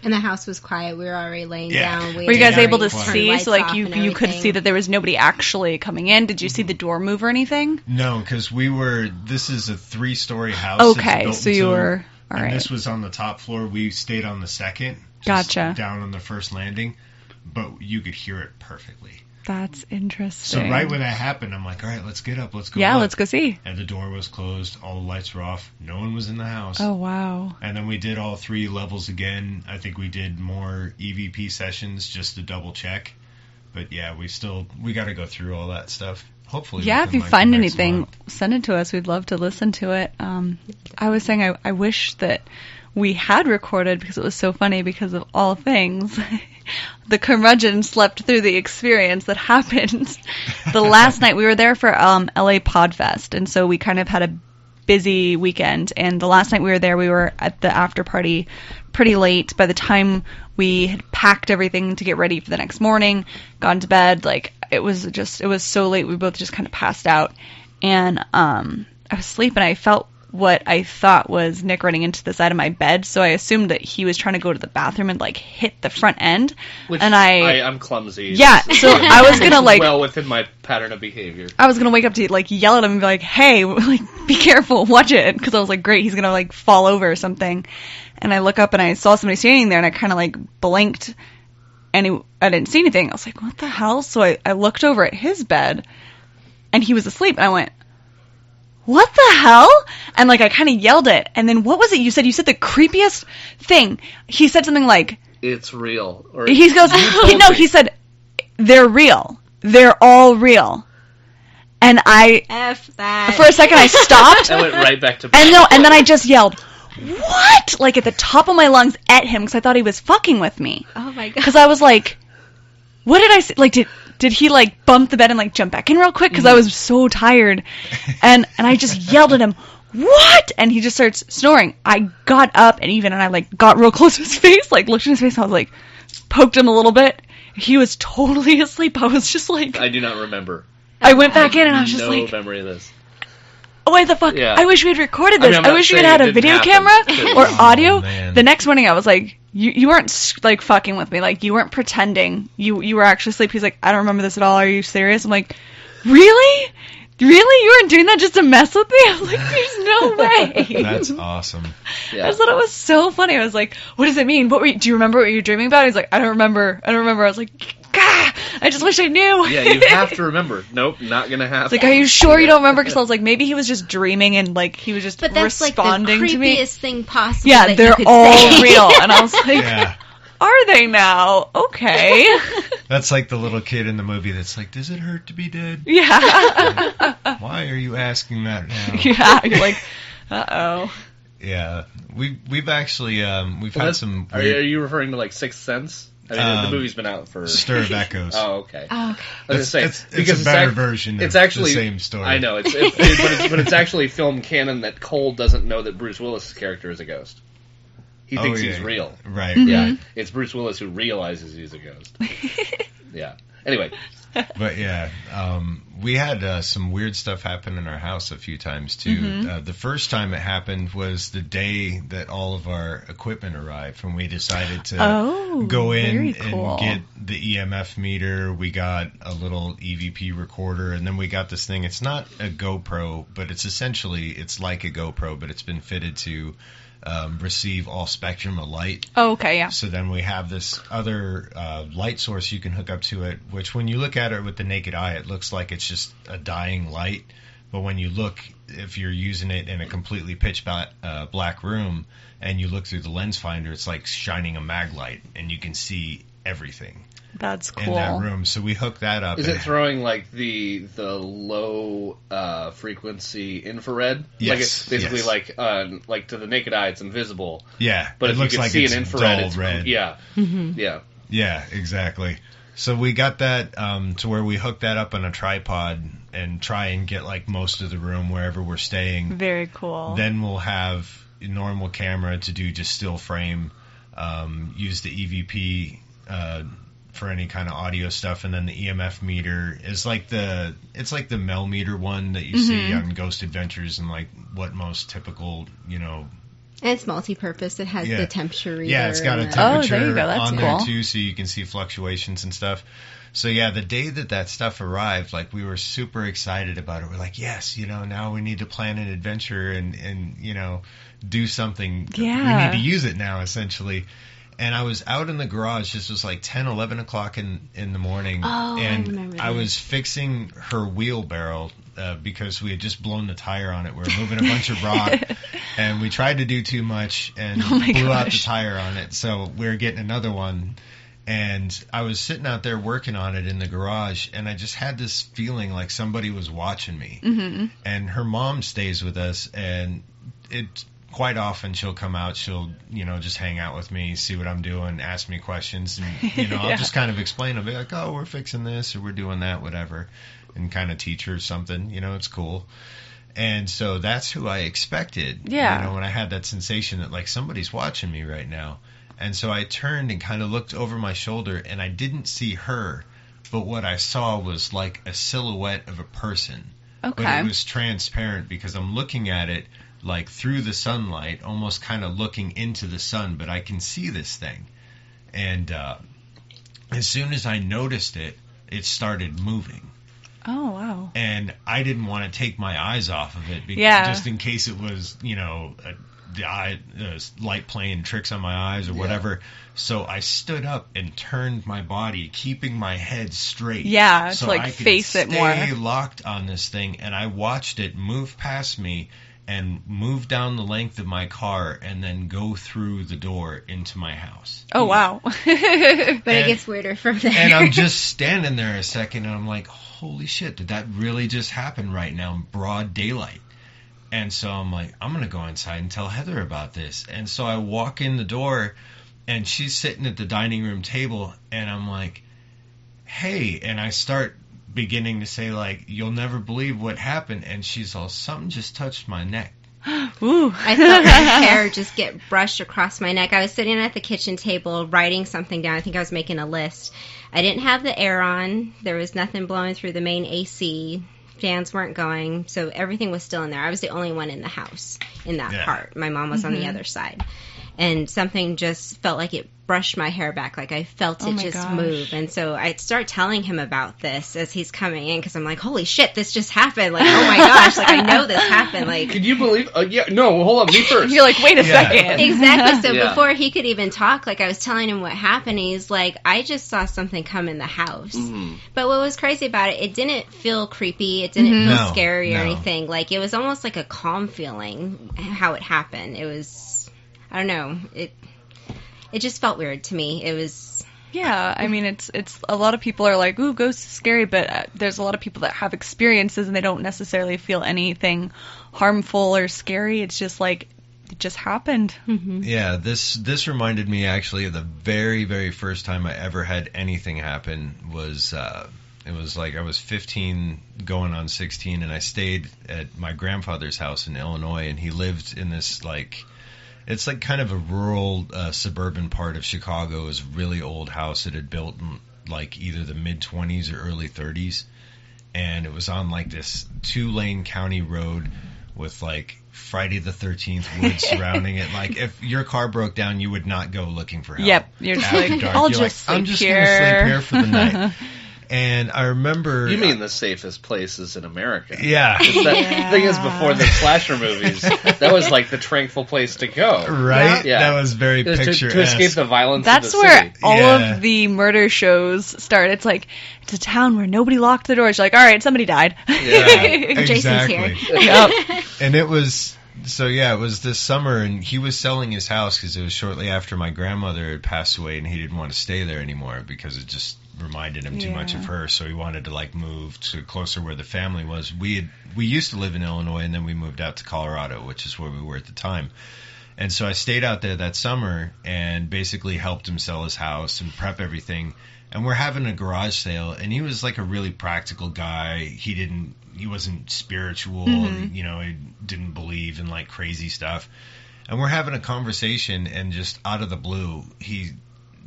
And the house was quiet. We were already laying down. Were you guys able to Turn see? lights So, like, off you and could everything. see that there was nobody actually coming in. Did you see the door move or anything? No, because this is a 3-story house. Okay, so you were, all right. And this was on the top floor. We stayed on the second. Gotcha. Down on the first landing. But you could hear it perfectly. That's interesting. So right when that happened, I'm like, all right, let's get up, let's go. Yeah, look. let's go see. And the door was closed, all the lights were off, no one was in the house. Oh, wow. And then we did all 3 levels again. I think we did more EVP sessions just to double check. But yeah, we got to go through all that stuff. Hopefully. Yeah, if within, you find the next anything, month. send it to us. We'd love to listen to it. I was saying I wish that we had recorded because it was so funny because of all things. The curmudgeon slept through the experience that happened the last night. We were there for LA Podfest, and so we kind of had a busy weekend. And the last night we were there, we were at the after party pretty late. By the time we had packed everything to get ready for the next morning, gone to bed, like it was so late. We both just kind of passed out, and I was asleep, and I felt what I thought was Nick running into the side of my bed, so I assumed that he was trying to go to the bathroom and like hit the front end. Which and I'm clumsy. Yeah, so I was gonna like well within my pattern of behavior. I was gonna wake up to like yell at him and be like, "Hey, like be careful, watch it," because I was like, "Great, he's gonna like fall over or something." And I look up and I saw somebody standing there, and I kind of like blinked, and I didn't see anything. I was like, "What the hell?" So I looked over at his bed, and he was asleep, and I went, "What the hell?" And like I kind of yelled it, and then what was it you said? You said the creepiest thing. He said something like, "It's real." Or he goes, he said, "They're real. They're all real." And I, F that. for a second, I stopped. I went right back to And then I just yelled, "What?" Like at the top of my lungs at him because I thought he was fucking with me. Oh my god. Because I was like, what did I say? Like, did he like bump the bed and like jump back in real quick? Because I was so tired, and I just yelled at him, "What?" And he just starts snoring. I got up and I like got real close to his face, like looked in his face. And I was like, poked him a little bit. He was totally asleep. I was just like, I do not remember. I went back in and I was just no like, memory of this. what the fuck? Yeah. I wish we had recorded this. I mean, I'm I not wish we saying had it a video didn't camera happen. or audio. man. The next morning I was like, you weren't like fucking with me. Like you weren't pretending. You were actually asleep. He's like, I don't remember this at all. Are you serious? I'm like, really? Really? You weren't doing that just to mess with me? I was like, there's no way. That's awesome. Yeah. I just thought it was so funny. I was like, what does it mean? Do you remember what you were dreaming about? He's like, I don't remember. I was like, Gah! I just wish I knew. Yeah, you have to remember. Nope, not gonna happen. It's like, are you sure you don't remember? Because I was like, maybe he was just dreaming and like he was just But that's responding like the to me. creepiest thing possible. Yeah, that they're you could all say. real. And I was like, Yeah. are they now? Okay. That's like the little kid in the movie that's like, does it hurt to be dead? Yeah. Why are you asking that now? Yeah. You're like, uh-oh. Yeah. We've actually, we've Well, had some Are weird you referring to like Sixth Sense? I mean, the movie's been out for. Stir of Echoes. Oh, okay. Oh, okay. I was gonna say, It's a better version of the same story. I know, but it's actually film canon that Cole doesn't know that Bruce Willis' character is a ghost. He thinks he's real. Right. Mm-hmm. Yeah, it's Bruce Willis who realizes he's a ghost. Yeah. Anyway, But yeah, we had some weird stuff happen in our house a few times too. Mm-hmm. The first time it happened was the day that all of our equipment arrived, when we decided to go in very cool. and get the EMF meter. We got a little EVP recorder, and then we got this thing. It's not a GoPro, but it's like a GoPro, but it's been fitted to receive all spectrum of light. Oh, okay, yeah. So then we have this other light source you can hook up to it, which when you look at it with the naked eye, it looks like it's just a dying light. But when you look, if you're using it in a completely pitch black room and you look through the lens finder, it's like shining a mag light, and you can see everything That's cool. in that room. So we hooked that up. is it throwing like the low frequency infrared? Yes, Like it's basically yes. like to the naked eye, it's invisible. Yeah, But it if looks you can like see it's an infrared, dull it's red. Yeah. Mm-hmm. Yeah. Yeah, exactly. So we got that to where we hook that up on a tripod and try and get like most of the room wherever we're staying. Very cool. Then we'll have a normal camera to do just still frame, use the EVP for any kind of audio stuff, and then the EMF meter is like it's like the Mel meter one that you see on Ghost Adventures and like what most typical, And it's multi-purpose. It has the temperature reader. Yeah, it's got a and temperature there you go. That's on cool. there too, so you can see fluctuations and stuff. So yeah, the day that stuff arrived, like we were super excited about it. We're like, yes, now we need to plan an adventure and do something. Yeah. We need to use it now, essentially. And I was out in the garage. This was like 10, 11 o'clock in the morning. Oh, and I remember I that. was fixing her wheelbarrow because we had just blown the tire on it. We were moving a bunch of rock, and we tried to do too much and blew out the tire on it. So we were getting another one. And I was sitting out there working on it in the garage, and I just had this feeling like somebody was watching me. Mm-hmm. And her mom stays with us, and quite often she'll come out, she'll, just hang out with me, see what I'm doing, ask me questions, and, I'll just kind of explain. I'll be like, oh, we're fixing this, or we're doing that, whatever, and kind of teach her something, it's cool. And so that's who I expected, Yeah. When I had that sensation that, like, somebody's watching me right now. And so I turned and kind of looked over my shoulder, and I didn't see her, but what I saw was like a silhouette of a person. Okay. But it was transparent because I'm looking at it like through the sunlight, almost kind of looking into the sun, but I can see this thing. And as soon as I noticed it, it started moving. Oh, wow. And I didn't want to take my eyes off of it just in case it was, light playing tricks on my eyes or whatever. So I stood up and turned my body, keeping my head straight. Yeah, so to like I could face it more. stay locked on this thing, and I watched it move past me and move down the length of my car and then go through the door into my house. Oh, wow. But it gets weirder from there. And I'm just standing there a second, and I'm like, holy shit, did that really just happen right now in broad daylight? And so I'm like, I'm going to go inside and tell Heather about this. And so I walk in the door, and she's sitting at the dining room table, and I'm like, hey, and I start beginning to say, like, you'll never believe what happened. And she's all, something just touched my neck. Ooh. I felt my hair just get brushed across my neck. I was sitting at the kitchen table writing something down. I think I was making a list. I didn't have the air on. There was nothing blowing through the main AC. Fans weren't going, so everything was still in there. I was the only one in the house in that part. My mom was on the other side. And something just felt like it brushed my hair back, like I felt it just move. And so I start telling him about this as he's coming in, because I'm like, holy shit, this just happened. Like, oh my gosh, like I know this happened. Like, can you believe? No, hold on, me first. You're like, wait a second. Exactly. So before he could even talk, like I was telling him what happened, he's like, I just saw something come in the house. Mm-hmm. But what was crazy about it, it didn't feel creepy. It didn't feel scary or anything. Like, it was almost like a calm feeling how it happened. It was, I don't know, it just felt weird to me. It was... Yeah, I mean, it's a lot of people are like, ooh, ghosts are scary, but there's a lot of people that have experiences and they don't necessarily feel anything harmful or scary. It's just like, it just happened. Mm-hmm. Yeah, this reminded me actually of the very, very first time I ever had anything happen was, it was like I was 15 going on 16, and I stayed at my grandfather's house in Illinois, and he lived in this like... It's like kind of a rural suburban part of Chicago. It was a really old house. It had built in like either the mid-20s or early 30s. And it was on like this 2-lane county road with like Friday the 13th woods surrounding it. Like if your car broke down, you would not go looking for help. Yep. You're just like, I'll just sleep I'm just here. going to sleep here for the night. And I remember... You mean the safest places in America. Yeah. The thing is, before the slasher movies, that was like the tranquil place to go. Right? Yeah. That was very picturesque. To escape the violence That's of the where city. all of the murder shows start. It's like, it's a town where nobody locked the doors. You're like, all right, somebody died. Yeah. Jason's here. Yep. And it was... So, yeah, it was this summer, and he was selling his house because it was shortly after my grandmother had passed away, and he didn't want to stay there anymore because it just reminded him too much of her, so he wanted to, like, move to closer where the family was. We used to live in Illinois, and then we moved out to Colorado, which is where we were at the time. And so I stayed out there that summer and basically helped him sell his house and prep everything. And we're having a garage sale, and he was, like, a really practical guy. He wasn't spiritual, you know, he didn't believe in like crazy stuff. And we're having a conversation, and just out of the blue, he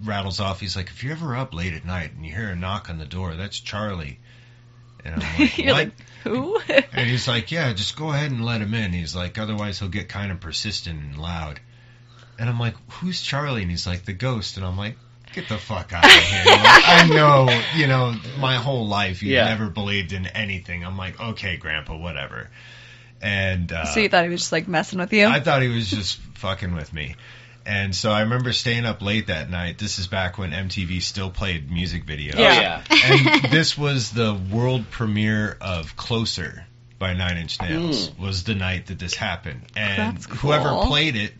rattles off, he's like, if you're ever up late at night and you hear a knock on the door, that's Charlie. And I'm like, You're what? like, who? And he's like, yeah, just go ahead and let him in. He's like, otherwise he'll get kind of persistent and loud. And I'm like, who's Charlie? And he's like, the ghost. And I'm like, get the fuck out of here. Like, I know, my whole life you've never believed in anything. I'm like, okay, Grandpa, whatever. And So you thought he was just like messing with you? I thought he was just fucking with me. And so I remember staying up late that night. This is back when MTV still played music videos. Yeah. And this was the world premiere of Closer by Nine Inch Nails was the night that this happened. And That's cool. whoever played it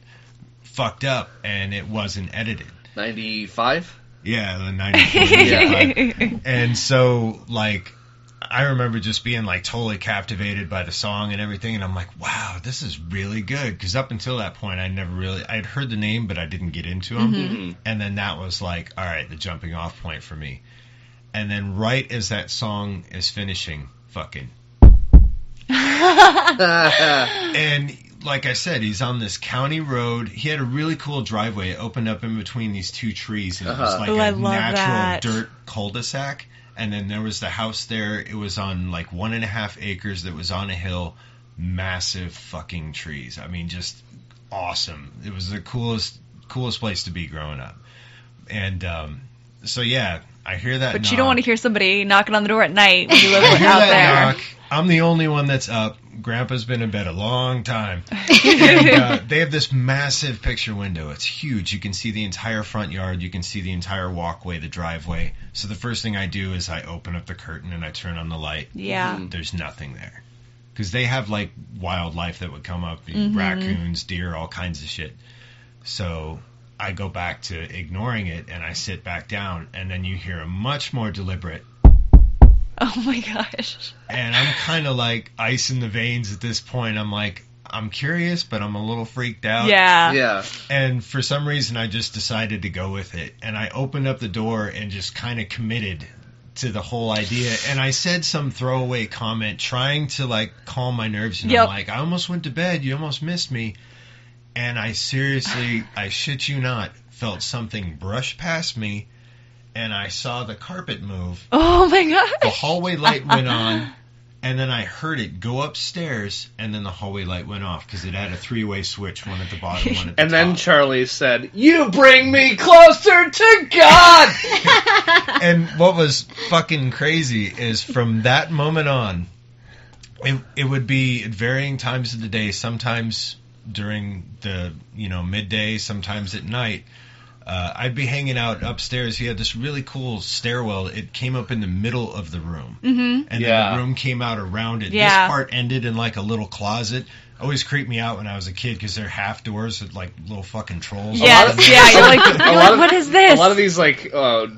fucked up and it wasn't edited. 95? Yeah, the 94. Yeah. And so, like, I remember just being, like, totally captivated by the song and everything, and I'm like, wow, this is really good, because up until that point, I'd heard the name, but I didn't get into him, and then that was, like, all right, the jumping off point for me. And then right as that song is finishing, fucking. And like I said, he's on this county road. He had a really cool driveway. It opened up in between these two trees, and it was like a natural dirt cul-de-sac. And then there was the house there. It was on like 1.5 acres that was on a hill. Massive fucking trees. I mean, just awesome. It was the coolest place to be growing up. And so, yeah, I hear that But knock. you don't want to hear somebody knocking on the door at night when you live I hear out that there. knock. I'm the only one that's up. Grandpa's been in bed a long time. And they have this massive picture window. It's huge. You can see the entire front yard. You can see the entire walkway, the driveway. So the first thing I do is I open up the curtain and I turn on the light. Yeah. There's nothing there. Because they have, like, wildlife that would come up. Raccoons, deer, all kinds of shit. So I go back to ignoring it and I sit back down. And then you hear a much more deliberate, Oh my gosh. and I'm kind of like ice in the veins at this point. I'm like, I'm curious, but I'm a little freaked out. Yeah. Yeah. And for some reason, I just decided to go with it. And I opened up the door and just kind of committed to the whole idea. And I said some throwaway comment trying to, like, calm my nerves. And I'm like, I almost went to bed. You almost missed me. And I seriously, I shit you not, felt something brush past me. And I saw the carpet move. Oh my gosh. The hallway light went on, and then I heard it go upstairs, and then the hallway light went off because it had a 3-way switch, one at the bottom, one at the And top. then Charlie said, "You bring me closer to God!" And what was fucking crazy is from that moment on, it would be at varying times of the day, sometimes during the midday, sometimes at night. I'd be hanging out upstairs. He had this really cool stairwell. It came up in the middle of the room. Mm-hmm. And then the room came out around it. Yeah. This part ended in like a little closet. Always creeped me out when I was a kid because they're half doors with like little fucking trolls. Yes, yeah, you're like, what is this? A lot of these like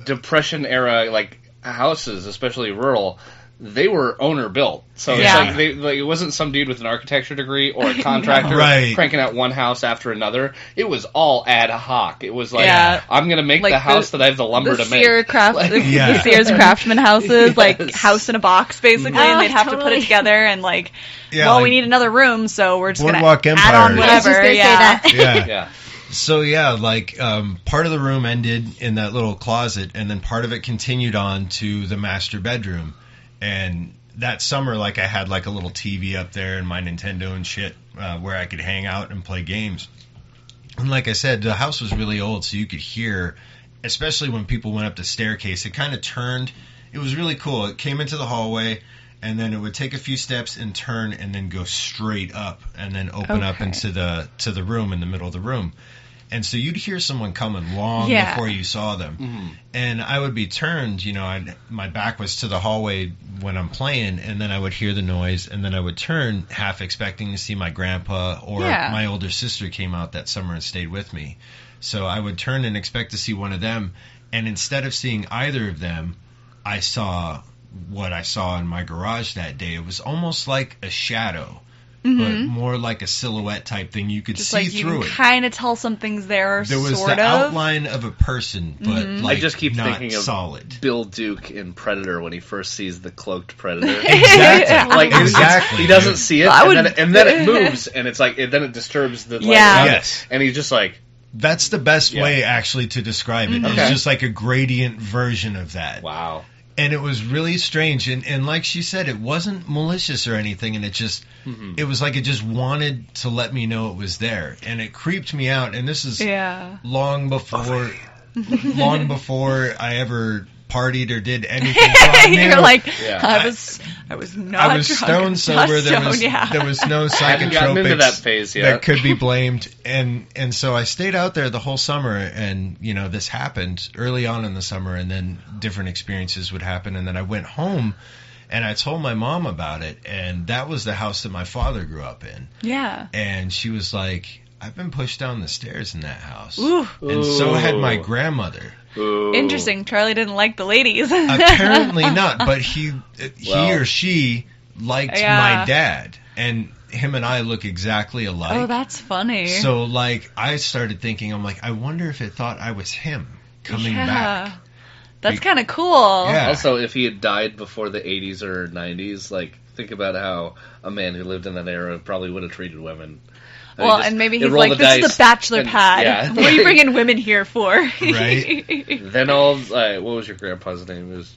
Depression era like houses, especially rural, they were owner built. So it's like it wasn't some dude with an architecture degree or a contractor cranking out one house after another. It was all ad hoc. It was like, I'm going to make the house that I have the lumber to make. The Sears Craftsman houses, like house in a box, basically, and they'd have to put it together and like, we need another room, so we're just going to add on whatever. Yeah. So, part of the room ended in that little closet, and then part of it continued on to the master bedroom. And that summer, I had a little TV up there and my Nintendo and shit where I could hang out and play games. And like I said, the house was really old, so you could hear, especially when people went up the staircase, it kind of turned. It was really cool. It came into the hallway, and then it would take a few steps and turn and then go straight up and then open up into the room in the middle of the room. And so you'd hear someone coming long before you saw them. Mm-hmm. And I would be turned, my back was to the hallway when I'm playing, and then I would hear the noise, and then I would turn half expecting to see my grandpa or my older sister came out that summer and stayed with me. So I would turn and expect to see one of them, and instead of seeing either of them, I saw what I saw in my garage that day. It was almost like a shadow. Mm-hmm. But more like a silhouette type thing. You could just see through it. You kind of tell something's there, There was the outline of a person, but I just keep not thinking of solid. Bill Duke in Predator when he first sees the cloaked predator. Exactly. He doesn't see it, and then it moves, and it's like then it disturbs the light around it, and he's just like. That's the best way actually to describe it. Mm-hmm. It's just like a gradient version of that. Wow. And it was really strange. And like she said, it wasn't malicious or anything. And it just, it was like it just wanted to let me know it was there. And it creeped me out. And this is long before I ever partied or did anything. You're like, I was not. I was drunk, stone sober. There was no psychotropics that phase yet. that could be blamed, and so I stayed out there the whole summer. And this happened early on in the summer, and then different experiences would happen. And then I went home, and I told my mom about it, and that was the house that my father grew up in. Yeah. And she was like, "I've been pushed down the stairs in that house," Ooh. and so had my grandmother. Ooh. Interesting. Charlie didn't like the ladies. Apparently not, but he or she liked my dad, and him and I look exactly alike. Oh, that's funny. So, I started thinking, I'm like, I wonder if it thought I was him coming back. That's kind of cool. Yeah. Also, if he had died before the 80s or 90s, think about how a man who lived in that era probably would have treated women. Well, and maybe he's like, this is the bachelor pad. Yeah. What are you bringing women here for? Right. Then what was your grandpa's name? It was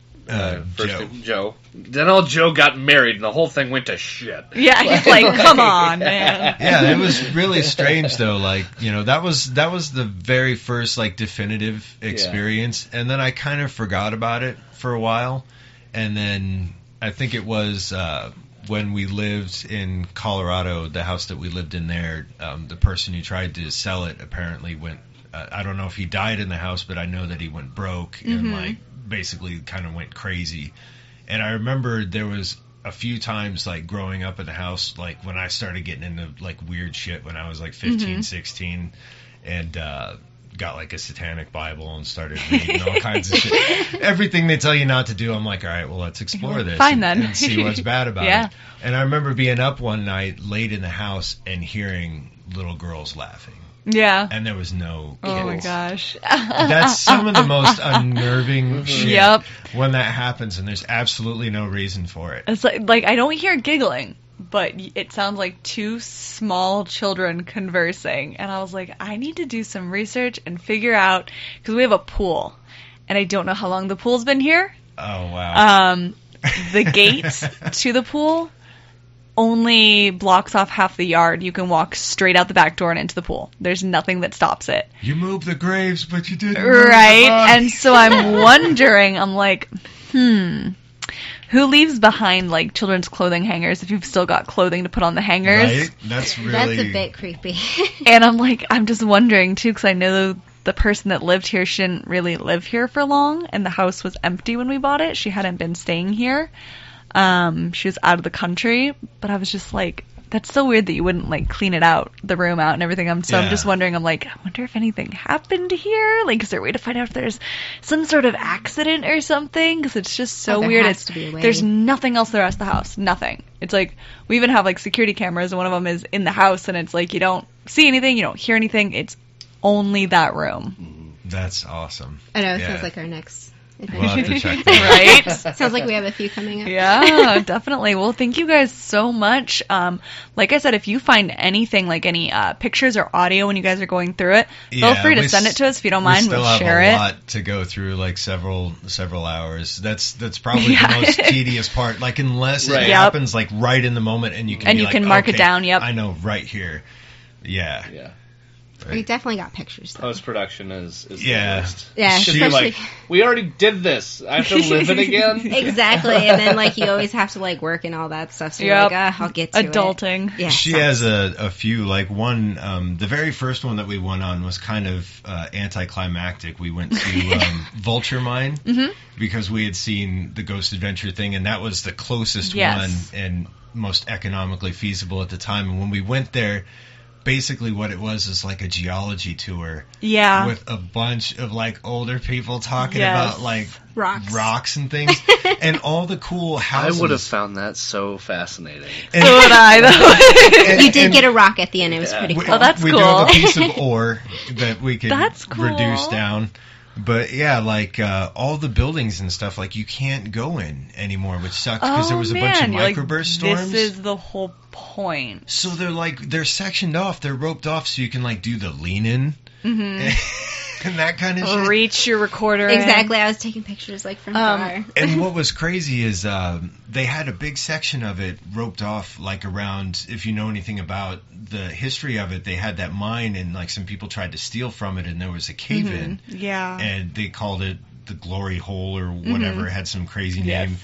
first Joe. name, Joe. Then old Joe got married, and the whole thing went to shit. Yeah, he's like, come on, man. Yeah, it was really strange, though. That was the very first, definitive experience. And then I kind of forgot about it for a while. And then I think it was... when we lived in Colorado, the house that we lived in there, the person who tried to sell it apparently went, I don't know if he died in the house, but I know that he went broke and basically kind of went crazy. And I remember there was a few times growing up in the house, when I started getting into weird shit when I was 15, 16 and got a satanic Bible and started reading all kinds of shit. Everything they tell you not to do, I'm like, all right, well, let's explore this and see what's bad about it. And I remember being up one night late in the house and hearing little girls laughing. Yeah. And there was no kids. Oh my gosh. That's some of the most unnerving shit when that happens, and there's absolutely no reason for it. It's like I don't hear giggling, but it sounds like two small children conversing. And I was like, I need to do some research and figure out, because we have a pool, and I don't know how long the pool's been here. Oh, wow. The gate to the pool only blocks off half the yard. You can walk straight out the back door and into the pool. There's nothing that stops it. You moved the graves, but you didn't. Right. And so I'm wondering, I'm like, who leaves behind children's clothing hangers if you've still got clothing to put on the hangers? Right? That's a bit creepy. And I'm just wondering too, because I know the person that lived here, she didn't really live here for long, and the house was empty when we bought it. She hadn't been staying here. She was out of the country, but I was just like, that's so weird that you wouldn't clean it out, the room out and everything. I'm just wondering, I wonder if anything happened here. Is there a way to find out if there's some sort of accident or something? Because it's just so weird. Has to be a way. There's nothing else the rest of the house. Nothing. It's we even have security cameras, and one of them is in the house, and it's you don't see anything, you don't hear anything. It's only that room. That's awesome. I know, it sounds like our next adventure. We'll have to check that out. Right? Sounds like we have a few coming up. Yeah, definitely. Well, thank you guys so much. Like I said, if you find anything, any pictures or audio when you guys are going through it, feel free to send it to us if you don't mind. We'll share it. We still have a lot to go through, several hours. That's probably the most tedious part. Unless it happens right in the moment, and you can mark it down. Yep, I know right here. Yeah. Yeah. Right. We definitely got pictures, though. Post-production is the worst. Yeah, especially... we already did this. I have to live it again? Exactly, and then, you always have to, work and all that stuff, so you're I'll get to adulting. It. Yeah, she has a few, one, the very first one that we went on was kind of anticlimactic. We went to Vulture Mine, because we had seen the Ghost Adventure thing, and that was the closest one and most economically feasible at the time. And when we went there, basically what it was is a geology tour. Yeah. With a bunch of older people talking about rocks and things and all the cool houses. I would have found that so fascinating. And, so would I, though. You did get a rock at the end. It was pretty cool. Oh, that's cool. We do have a piece of ore that we can cool. reduce down. But yeah, all the buildings and stuff, you can't go in anymore, which sucks because there was a bunch of microburst storms. This is the whole point. So they're sectioned off, they're roped off, so you can do the lean in. and that kind of shit. Reach your recorder. Exactly. I was taking pictures like from far. And what was crazy is they had a big section of it roped off, like around, if you know anything about the history of it, they had that mine and like some people tried to steal from it and there was a cave in. Yeah. And they called it the Glory Hole or whatever. It had some crazy name.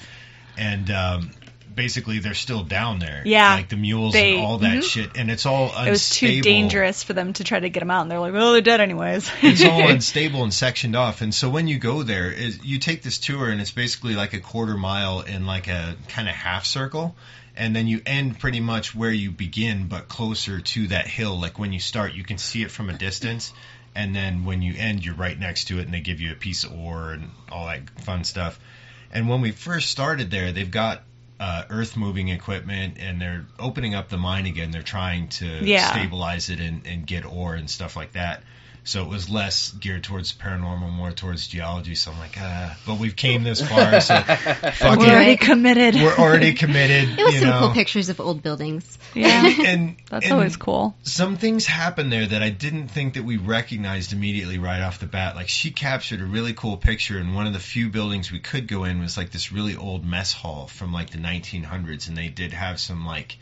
And basically they're still down there. Yeah. Like the mules and all that shit. And it's all unstable. It was too dangerous for them to try to get them out. And they're like, well, they're dead anyways. It's all unstable and sectioned off. And so when you go there, you take this tour and it's basically like a quarter mile in like a kind of half circle. And then you end pretty much where you begin, but closer to that hill. Like when you start, you can see it from a distance. And then when you end, you're right next to it and they give you a piece of ore and all that fun stuff. And when we first started there, they've got earth moving equipment and they're opening up the mine again. They're trying to stabilize it and get ore and stuff like that. So it was less geared towards paranormal, more towards geology. So I'm like, but we've came this far, so we're already committed. We're already committed. It was some cool pictures of old buildings. Yeah, and that's always cool. Some things happened there that I didn't think that we recognized immediately right off the bat. Like she captured a really cool picture, and one of the few buildings we could go in was like this really old mess hall from like the 1900s, and they did have some like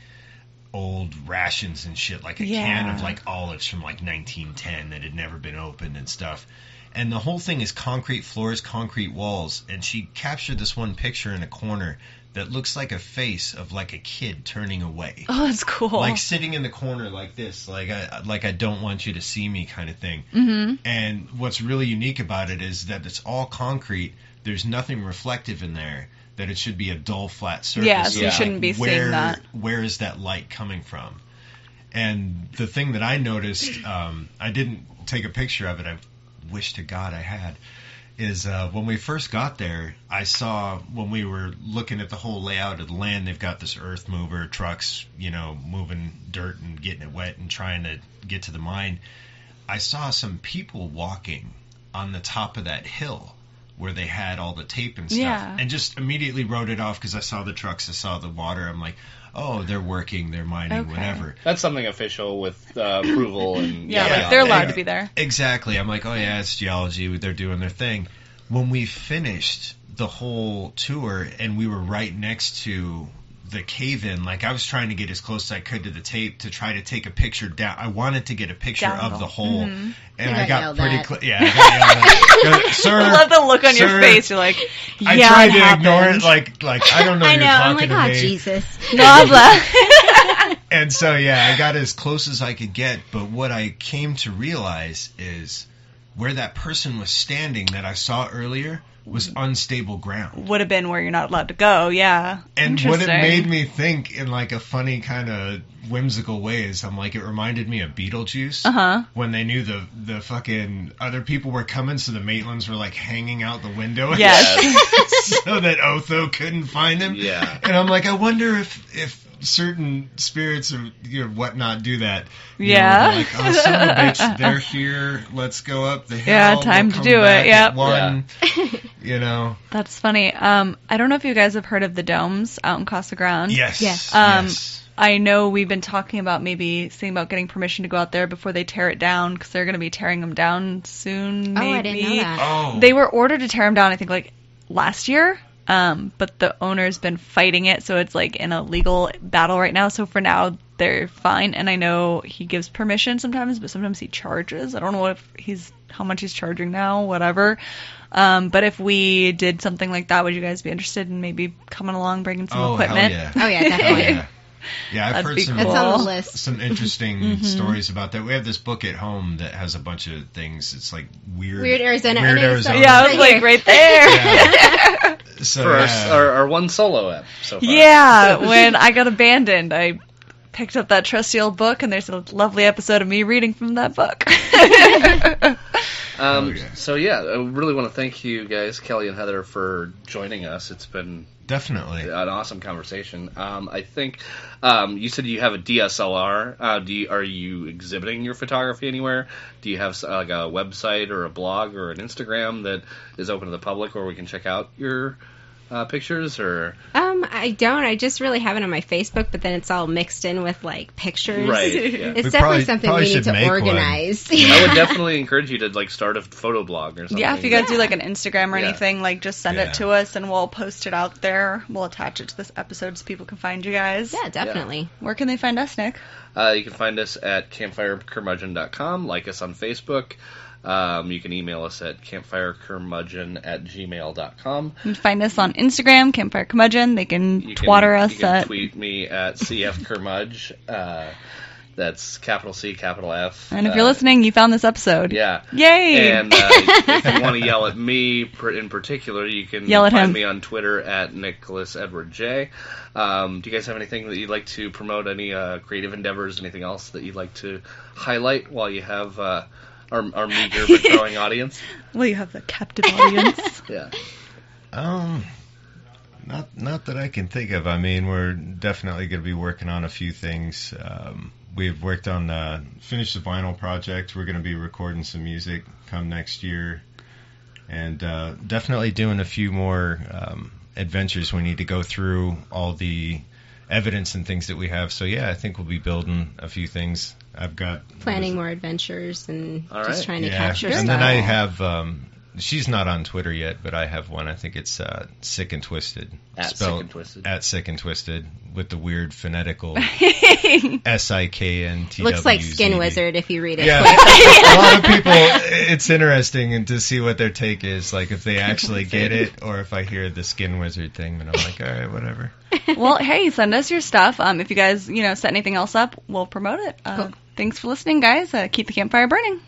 old rations and shit, like a can of like olives from like 1910 that had never been opened and stuff. And the whole thing is concrete floors, concrete walls, and she captured this one picture in a corner that looks like a face of like a kid turning away. Oh, that's cool. Like sitting in the corner like this, like I don't want you to see me kind of thing. And what's really unique about it is that it's all concrete. There's nothing reflective in there. That it should be a dull, flat surface. Yeah, so you shouldn't be seeing that. Where is that light coming from? And the thing that I noticed, I didn't take a picture of it, I wish to God I had, is when we first got there, I saw when we were looking at the whole layout of the land, they've got this earth mover, trucks, moving dirt and getting it wet and trying to get to the mine. I saw some people walking on the top of that hill where they had all the tape and stuff, and just immediately wrote it off because I saw the trucks, I saw the water. I'm like, oh, they're working, they're mining, whatever. That's something official with approval and like they're allowed to be there. Exactly. I'm like, oh yeah, it's geology. They're doing their thing. When we finished the whole tour and we were right next to the cave-in, like I was trying to get as close as I could to the tape to try to take a picture down. I wanted to get a picture of the hole, and I got pretty close. Yeah, I got yelled at. Sir, I love the look on your face. You're like, yeah, I tried to ignore it, like I don't know. I you're know. I'm talking like, to me. Jesus. And so I got as close as I could get. But what I came to realize is where that person was standing that I saw earlier was unstable ground. Would have been where you're not allowed to go, yeah. And what it made me think in like a funny kind of whimsical way is I'm like, it reminded me of Beetlejuice when they knew the fucking other people were coming, so the Maitlands were like hanging out the window so that Otho couldn't find him. Yeah. And I'm like, I wonder if certain spirits or whatnot do that. Yeah. Like, oh, son of a bitch, they're here. Let's go up the hill. Yeah, time to do it. Yep. One, That's funny. I don't know if you guys have heard of the domes out in Casa Grande. Yes. Yes. I know we've been talking about maybe seeing about getting permission to go out there before they tear it down because they're going to be tearing them down soon. Maybe. Oh, I didn't know that. Oh. They were ordered to tear them down, I think, like last year. But the owner's been fighting it, so it's like in a legal battle right now. So for now, they're fine. And I know he gives permission sometimes, but sometimes he charges. I don't know how much he's charging now, whatever. But if we did something like that, would you guys be interested in maybe coming along, bringing some equipment? Hell yeah. Oh, yeah, definitely. Yeah, I've heard That's on the list. some interesting stories about that. We have this book at home that has a bunch of things. It's like Weird Arizona. Arizona. Yeah, I was like right there. So, for our one solo app so far. Yeah, when I got abandoned, I picked up that trusty old book, and there's a lovely episode of me reading from that book. So yeah, I really want to thank you guys, Kelly and Heather, for joining us. It's been definitely an awesome conversation. I think you said you have a DSLR. Are you exhibiting your photography anywhere? Do you have like a website or a blog or an Instagram that is open to the public where we can check out your pictures, or? I don't. I just really have it on my Facebook, but then it's all mixed in with like pictures. Right. Yeah. It's definitely something we need to organize. I would definitely encourage you to like start a photo blog or something. Yeah, if you guys do like an Instagram or anything, like just send it to us and we'll post it out there. We'll attach it to this episode so people can find you guys. Yeah, definitely. Yeah. Where can they find us, Nick? You can find us at campfirecurmudgeon.com. Like us on Facebook. You can email us at campfirecurmudgeon@gmail.com. You can find us on Instagram, Campfire Curmudgeon. They can twatter us. You can tweet me at CFCurmudge. That's capital C, capital F. And if you're listening, you found this episode. Yeah. Yay! And if you want to yell at me in particular, you can find me on Twitter at Nicholas Edward J. Do you guys have anything that you'd like to promote? Any creative endeavors? Anything else that you'd like to highlight while you have our meager but growing audience? Well, you have the captive audience. Yeah. Not that I can think of. I mean, we're definitely going to be working on a few things. We've worked on finished the vinyl project. We're going to be recording some music come next year, and definitely doing a few more adventures. We need to go through all the evidence and things that we have. So yeah, I think we'll be building a few things. I've got planning more adventures and just trying to capture and stuff. then I have she's not on Twitter yet, but I have one. I think it's Sick and Twisted. Spelled Sick and Twisted. At Sick and Twisted with the weird phonetical SIKNTW. Looks like Skin Wizard if you read it. Yeah. A lot of people, it's interesting to see what their take is, like if they actually get it or if I hear the Skin Wizard thing, then I'm like, all right, whatever. Well, hey, send us your stuff. If you guys, set anything else up, we'll promote it. Cool. Thanks for listening, guys. Keep the campfire burning.